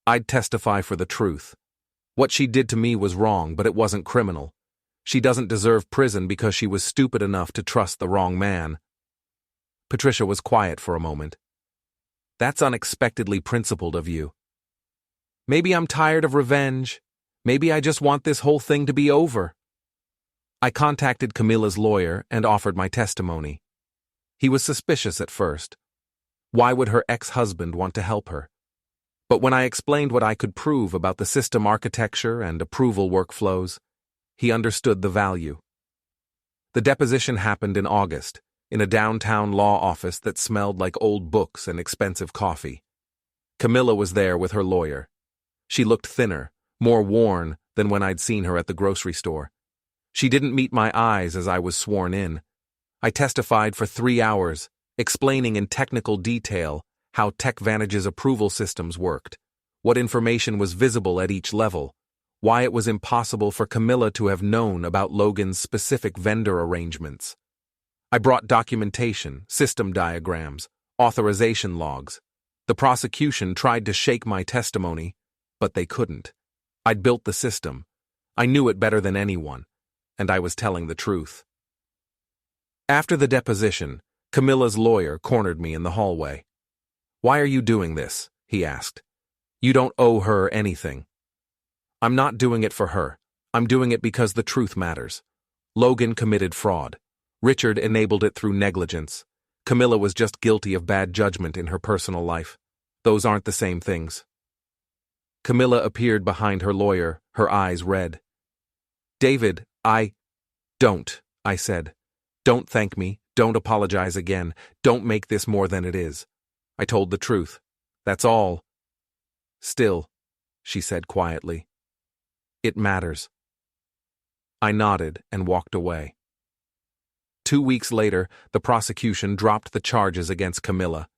I'd testify for the truth. What she did to me was wrong, but it wasn't criminal. She doesn't deserve prison because she was stupid enough to trust the wrong man. Patricia was quiet for a moment. That's unexpectedly principled of you. Maybe I'm tired of revenge. Maybe I just want this whole thing to be over. I contacted Camilla's lawyer and offered my testimony. He was suspicious at first. Why would her ex-husband want to help her? But when I explained what I could prove about the system architecture and approval workflows, he understood the value. The deposition happened in August, in a downtown law office that smelled like old books and expensive coffee. Camilla was there with her lawyer. She looked thinner, more worn than when I'd seen her at the grocery store. She didn't meet my eyes as I was sworn in. I testified for 3 hours, explaining in technical detail how TechVantage's approval systems worked, what information was visible at each level, why it was impossible for Camilla to have known about Logan's specific vendor arrangements. I brought documentation, system diagrams, authorization logs. The prosecution tried to shake my testimony, but they couldn't. I'd built the system. I knew it better than anyone, and I was telling the truth. After the deposition, Camilla's lawyer cornered me in the hallway. "Why are you doing this?" he asked. "You don't owe her anything." "I'm not doing it for her. I'm doing it because the truth matters. Logan committed fraud. Richard enabled it through negligence. Camilla was just guilty of bad judgment in her personal life. Those aren't the same things." Camilla appeared behind her lawyer, her eyes red. "David, Don't," I said. "Don't thank me. Don't apologize again. Don't make this more than it is. I told the truth. That's all." "Still," she said quietly, "it matters." I nodded and walked away. 2 weeks later, the prosecution dropped the charges against Camilla.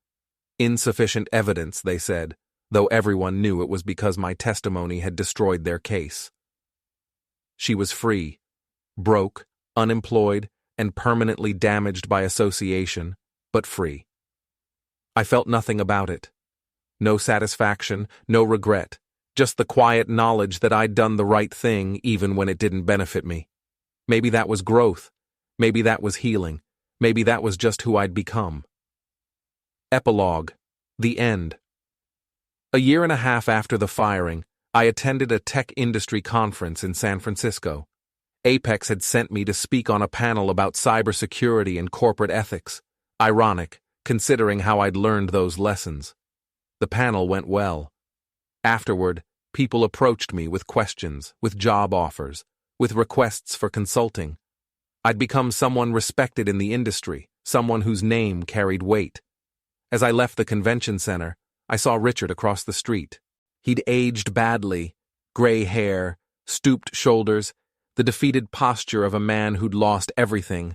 Insufficient evidence, they said, though everyone knew it was because my testimony had destroyed their case. She was free, broke, unemployed, and permanently damaged by association, but free. I felt nothing about it. No satisfaction, no regret, just the quiet knowledge that I'd done the right thing even when it didn't benefit me. Maybe that was growth. Maybe that was healing. Maybe that was just who I'd become. Epilogue. The end. A year and a half after the firing, I attended a tech industry conference in San Francisco. Apex had sent me to speak on a panel about cybersecurity and corporate ethics. Ironic, considering how I'd learned those lessons. The panel went well. Afterward, people approached me with questions, with job offers, with requests for consulting. I'd become someone respected in the industry, someone whose name carried weight. As I left the convention center, I saw Richard across the street. He'd aged badly, gray hair, stooped shoulders, the defeated posture of a man who'd lost everything.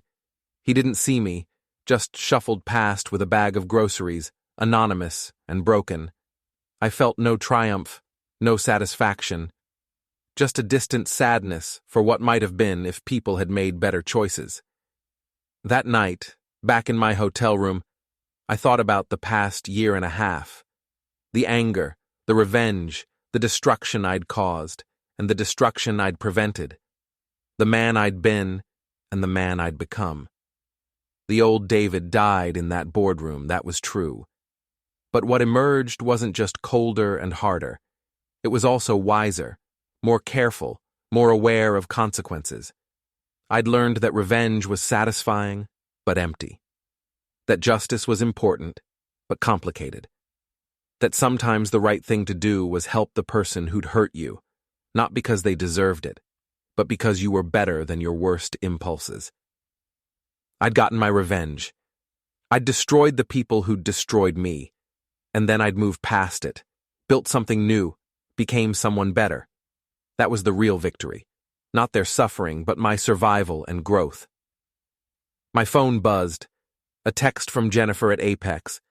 He didn't see me, just shuffled past with a bag of groceries, anonymous and broken. I felt no triumph, no satisfaction, just a distant sadness for what might have been if people had made better choices. That night, back in my hotel room, I thought about the past year and a half. The anger, the revenge, the destruction I'd caused, and the destruction I'd prevented. The man I'd been, and the man I'd become. The old David died in that boardroom, that was true. But what emerged wasn't just colder and harder. It was also wiser, more careful, more aware of consequences. I'd learned that revenge was satisfying, but empty. That justice was important, but complicated. That sometimes the right thing to do was help the person who'd hurt you, not because they deserved it, but because you were better than your worst impulses. I'd gotten my revenge. I'd destroyed the people who'd destroyed me, and then I'd moved past it, built something new, became someone better. That was the real victory. Not their suffering, but my survival and growth. My phone buzzed. A text from Jennifer at Apex.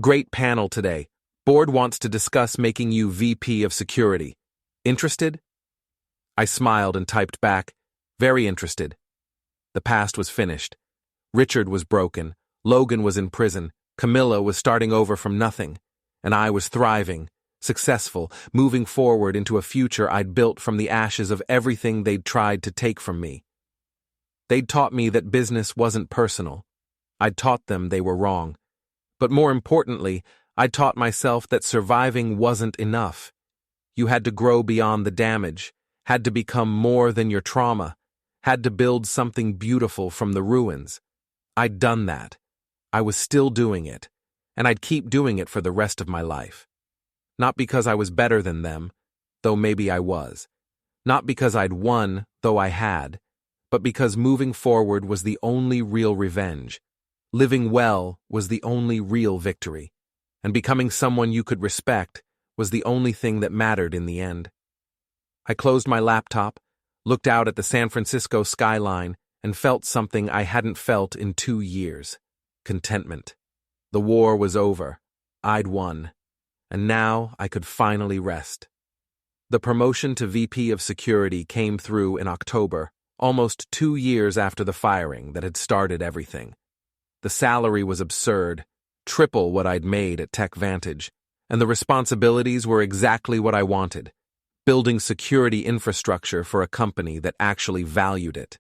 Great panel today. Board wants to discuss making you VP of Security. Interested? I smiled and typed back, very interested. The past was finished. Richard was broken, Logan was in prison, Camilla was starting over from nothing, and I was thriving, successful, moving forward into a future I'd built from the ashes of everything they'd tried to take from me. They'd taught me that business wasn't personal. I'd taught them they were wrong. But more importantly, I taught myself that surviving wasn't enough. You had to grow beyond the damage, had to become more than your trauma, had to build something beautiful from the ruins. I'd done that. I was still doing it, and I'd keep doing it for the rest of my life. Not because I was better than them, though maybe I was. Not because I'd won, though I had, but because moving forward was the only real revenge. Living well was the only real victory, and becoming someone you could respect was the only thing that mattered in the end. I closed my laptop, looked out at the San Francisco skyline, and felt something I hadn't felt in 2 years. Contentment. The war was over. I'd won. And now I could finally rest. The promotion to VP of Security came through in October, almost 2 years after the firing that had started everything. The salary was absurd, triple what I'd made at TechVantage, and the responsibilities were exactly what I wanted, building security infrastructure for a company that actually valued it.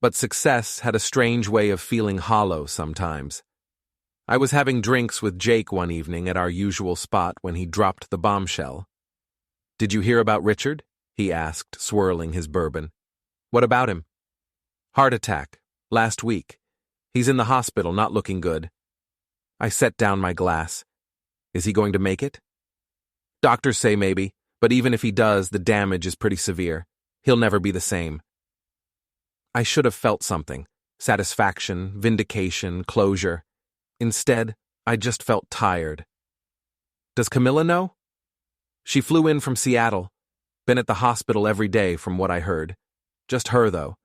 But success had a strange way of feeling hollow sometimes. I was having drinks with Jake one evening at our usual spot when he dropped the bombshell. "Did you hear about Richard?" he asked, swirling his bourbon. "What about him?" "Heart attack, last week. He's in the hospital, not looking good." I set down my glass. "Is he going to make it?" "Doctors say maybe, but even if he does, the damage is pretty severe. He'll never be the same." I should have felt something, satisfaction, vindication, closure. Instead, I just felt tired. "Does Camilla know?" "She flew in from Seattle. Been at the hospital every day from what I heard. Just her, though.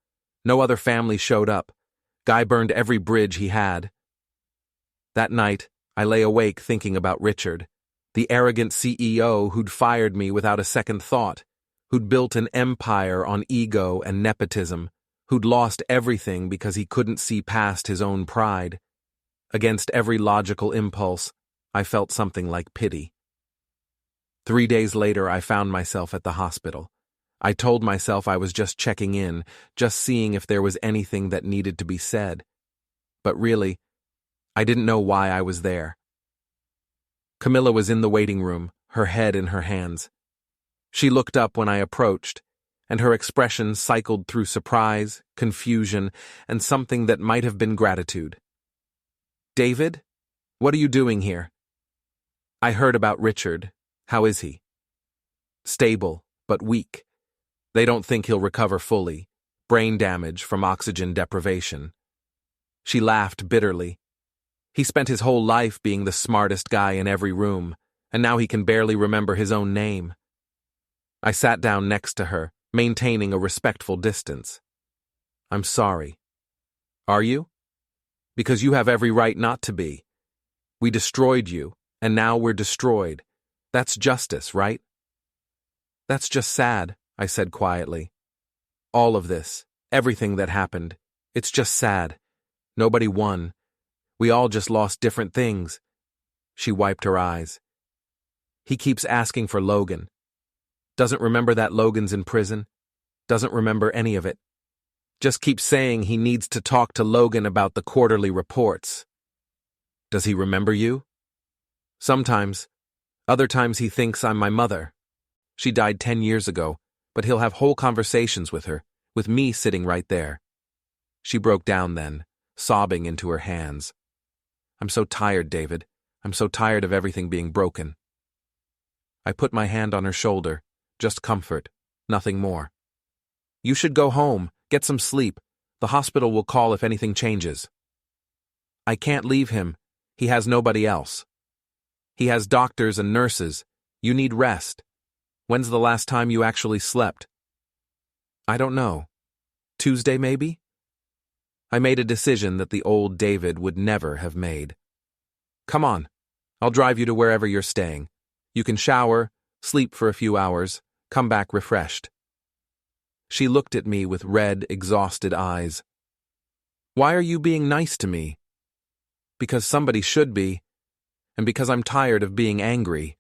No other family showed up. Guy burned every bridge he had." That night, I lay awake thinking about Richard, the arrogant CEO who'd fired me without a second thought, who'd built an empire on ego and nepotism, who'd lost everything because he couldn't see past his own pride. Against every logical impulse, I felt something like pity. 3 days later, I found myself at the hospital. I told myself I was just checking in, just seeing if there was anything that needed to be said. But really, I didn't know why I was there. Camilla was in the waiting room, her head in her hands. She looked up when I approached, and her expression cycled through surprise, confusion, and something that might have been gratitude. "David, what are you doing here?" "I heard about Richard. How is he?" "Stable, but weak. They don't think he'll recover fully. Brain damage from oxygen deprivation." She laughed bitterly. "He spent his whole life being the smartest guy in every room, and now he can barely remember his own name." I sat down next to her, maintaining a respectful distance. "I'm sorry." "Are you?" "Because you have every right not to be. We destroyed you, and now we're destroyed. That's justice, right?" "That's just sad," I said quietly. "All of this, everything that happened, it's just sad. Nobody won. We all just lost different things." She wiped her eyes. "He keeps asking for Logan. Doesn't remember that Logan's in prison. Doesn't remember any of it. Just keeps saying he needs to talk to Logan about the quarterly reports." "Does he remember you?" "Sometimes. Other times he thinks I'm my mother. She died 10 years ago, but he'll have whole conversations with her, with me sitting right there." She broke down then, sobbing into her hands. "I'm so tired, David. I'm so tired of everything being broken." I put my hand on her shoulder, just comfort, nothing more. "You should go home, get some sleep. The hospital will call if anything changes." "I can't leave him. He has nobody else. He has doctors and nurses. You need rest. When's the last time you actually slept?" "I don't know. Tuesday, maybe?" I made a decision that the old David would never have made. "Come on. I'll drive you to wherever you're staying. You can shower, sleep for a few hours, come back refreshed." She looked at me with red, exhausted eyes. "Why are you being nice to me?" "Because somebody should be, and because I'm tired of being angry."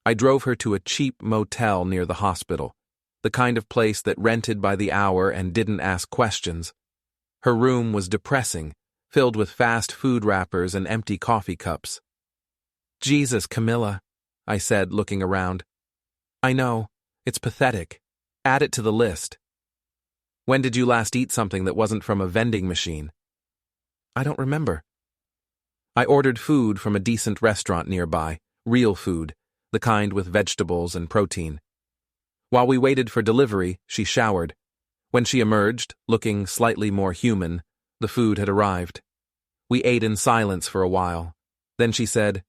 I drove her to a cheap motel near the hospital, the kind of place that rented by the hour and didn't ask questions. Her room was depressing, filled with fast food wrappers and empty coffee cups. "Jesus, Camilla," I said, looking around. "I know, it's pathetic. Add it to the list. When did you last eat something that wasn't from a vending machine?" "I don't remember." I ordered food from a decent restaurant nearby, real food, the kind with vegetables and protein. While we waited for delivery, she showered. When she emerged, looking slightly more human, the food had arrived. We ate in silence for a while. Then she said,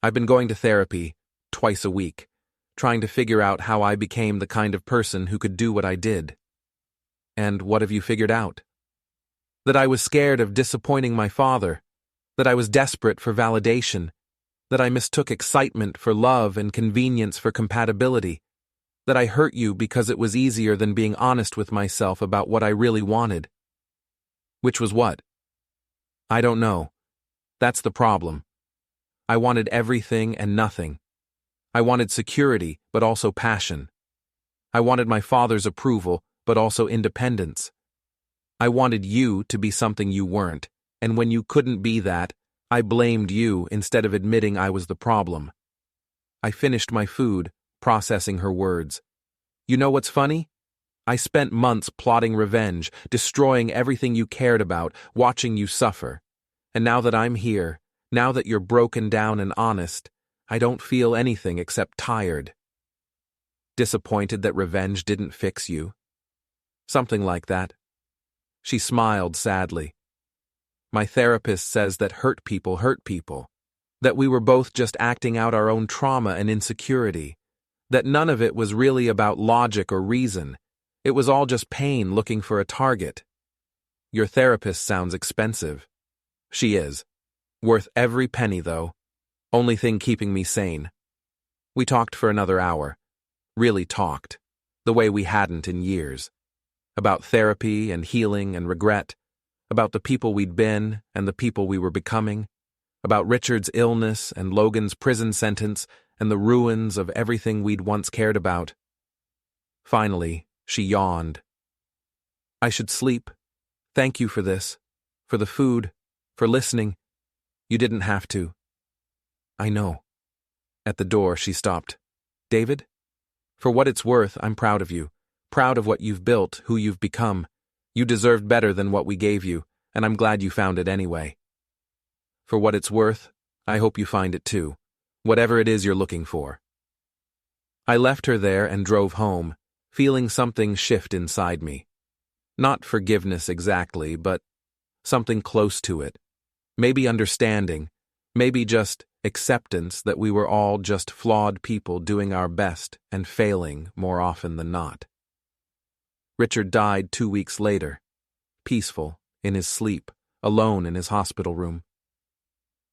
"I've been going to therapy, twice a week, trying to figure out how I became the kind of person who could do what I did." "And what have you figured out?" "That I was scared of disappointing my father, that I was desperate for validation, that I mistook excitement for love and convenience for compatibility, that I hurt you because it was easier than being honest with myself about what I really wanted." "Which was what?" "I don't know. That's the problem. I wanted everything and nothing. I wanted security, but also passion. I wanted my father's approval, but also independence. I wanted you to be something you weren't, and when you couldn't be that, I blamed you instead of admitting I was the problem." I finished my food, processing her words. "You know what's funny? I spent months plotting revenge, destroying everything you cared about, watching you suffer. And now that I'm here, now that you're broken down and honest, I don't feel anything except tired." "Disappointed that revenge didn't fix you?" "Something like that." She smiled sadly. "My therapist says that hurt people, that we were both just acting out our own trauma and insecurity, that none of it was really about logic or reason. It was all just pain looking for a target." "Your therapist sounds expensive." "She is. Worth every penny, though. Only thing keeping me sane." We talked for another hour. Really talked. The way we hadn't in years. about therapy and healing and regret, about the people we'd been and the people we were becoming, about Richard's illness and Logan's prison sentence and the ruins of everything we'd once cared about. Finally, she yawned. I should sleep. Thank you for this, for the food, for listening. You didn't have to. I know. At the door, she stopped. David? For what it's worth, I'm proud of you. Proud of what you've built, who you've become. You deserved better than what we gave you, and I'm glad you found it anyway. For what it's worth, I hope you find it too, whatever it is you're looking for. I left her there and drove home, feeling something shift inside me. Not forgiveness exactly, but something close to it. Maybe understanding, maybe just acceptance that we were all just flawed people doing our best and failing more often than not. Richard died 2 weeks later, peaceful, in his sleep, alone in his hospital room.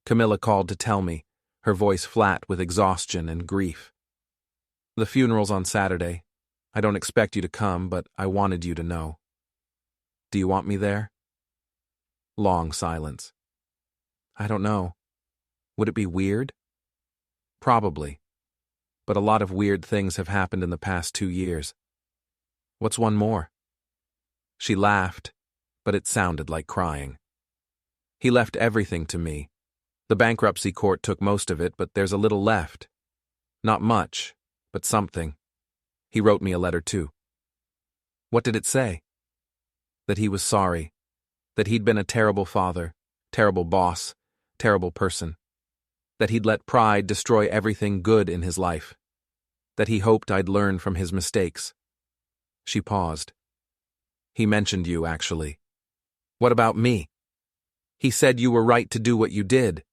Camilla called to tell me, her voice flat with exhaustion and grief. The funeral's on Saturday. I don't expect you to come, but I wanted you to know. Do you want me there? Long silence. I don't know. Would it be weird? Probably. But a lot of weird things have happened in the past 2 years. What's one more? She laughed, but it sounded like crying. He left everything to me. The bankruptcy court took most of it, but there's a little left. Not much, but something. He wrote me a letter too. What did it say? That he was sorry. That he'd been a terrible father, terrible boss, terrible person. That he'd let pride destroy everything good in his life. That he hoped I'd learn from his mistakes. She paused. He mentioned you, actually. What about me? He said you were right to do what you did.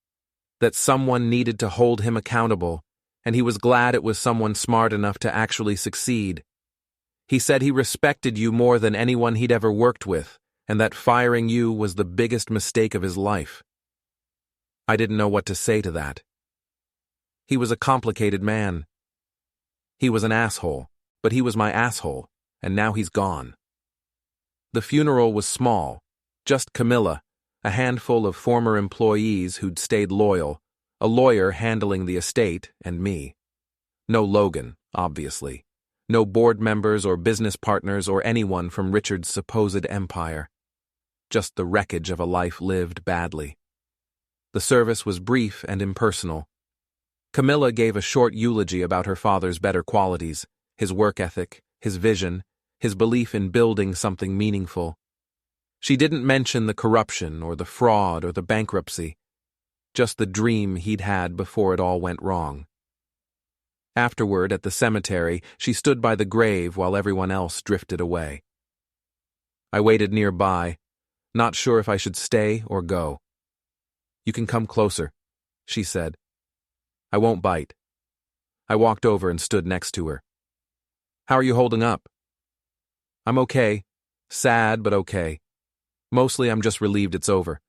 That someone needed to hold him accountable, and he was glad it was someone smart enough to actually succeed. He said he respected you more than anyone he'd ever worked with, and that firing you was the biggest mistake of his life. I didn't know what to say to that. He was a complicated man. He was an asshole, but he was my asshole, and now he's gone. The funeral was small, just Camilla, a handful of former employees who'd stayed loyal, a lawyer handling the estate, and me. No Logan, obviously. No board members or business partners or anyone from Richard's supposed empire. Just the wreckage of a life lived badly. The service was brief and impersonal. Camilla gave a short eulogy about her father's better qualities, his work ethic, his vision, his belief in building something meaningful. She didn't mention the corruption or the fraud or the bankruptcy, just the dream he'd had before it all went wrong. Afterward, at the cemetery, she stood by the grave while everyone else drifted away. I waited nearby, not sure if I should stay or go. You can come closer, she said. I won't bite. I walked over and stood next to her. How are you holding up? I'm okay. Sad, but okay. Mostly I'm just relieved it's over.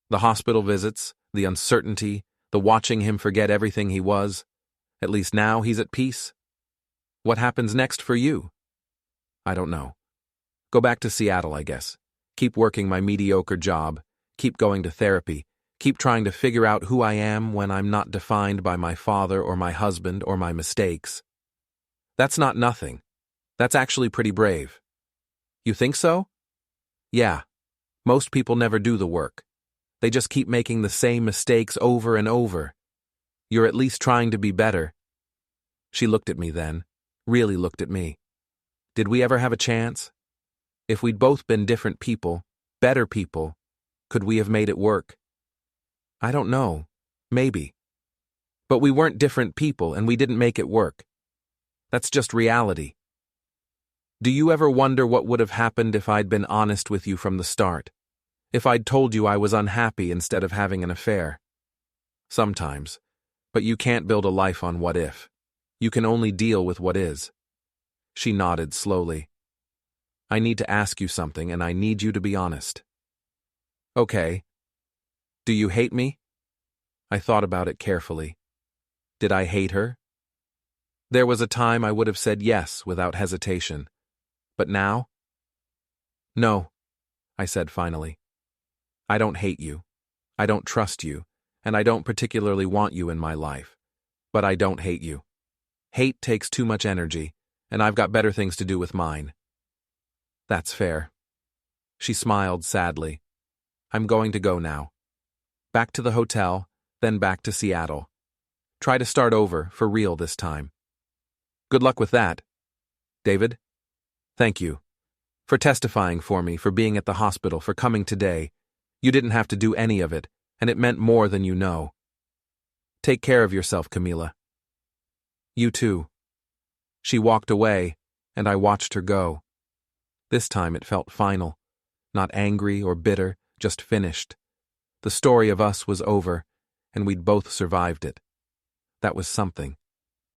The hospital visits, the uncertainty, the watching him forget everything he was. At least now he's at peace. What happens next for you? I don't know. Go back to Seattle, I guess. Keep working my mediocre job. Keep going to therapy. Keep trying to figure out who I am when I'm not defined by my father or my husband or my mistakes. That's not nothing. That's actually pretty brave. You think so? Yeah. Most people never do the work. They just keep making the same mistakes over and over. You're at least trying to be better. She looked at me then, really looked at me. Did we ever have a chance? If we'd both been different people, better people, could we have made it work? I don't know. Maybe. But we weren't different people and we didn't make it work. That's just reality. Do you ever wonder what would have happened if I'd been honest with you from the start? If I'd told you I was unhappy instead of having an affair? Sometimes. But you can't build a life on what if. You can only deal with what is. She nodded slowly. I need to ask you something and I need you to be honest. Okay. Do you hate me? I thought about it carefully. Did I hate her? There was a time I would have said yes without hesitation. But now? No, I said finally. I don't hate you. I don't trust you, and I don't particularly want you in my life. But I don't hate you. Hate takes too much energy, and I've got better things to do with mine. That's fair. She smiled sadly. I'm going to go now. Back to the hotel, then back to Seattle. Try to start over, for real this time. Good luck with that. David? Thank you. For testifying for me, for being at the hospital, for coming today. You didn't have to do any of it, and it meant more than you know. Take care of yourself, Camila. You too. She walked away, and I watched her go. This time it felt final. Not angry or bitter, just finished. The story of us was over, and we'd both survived it. That was something.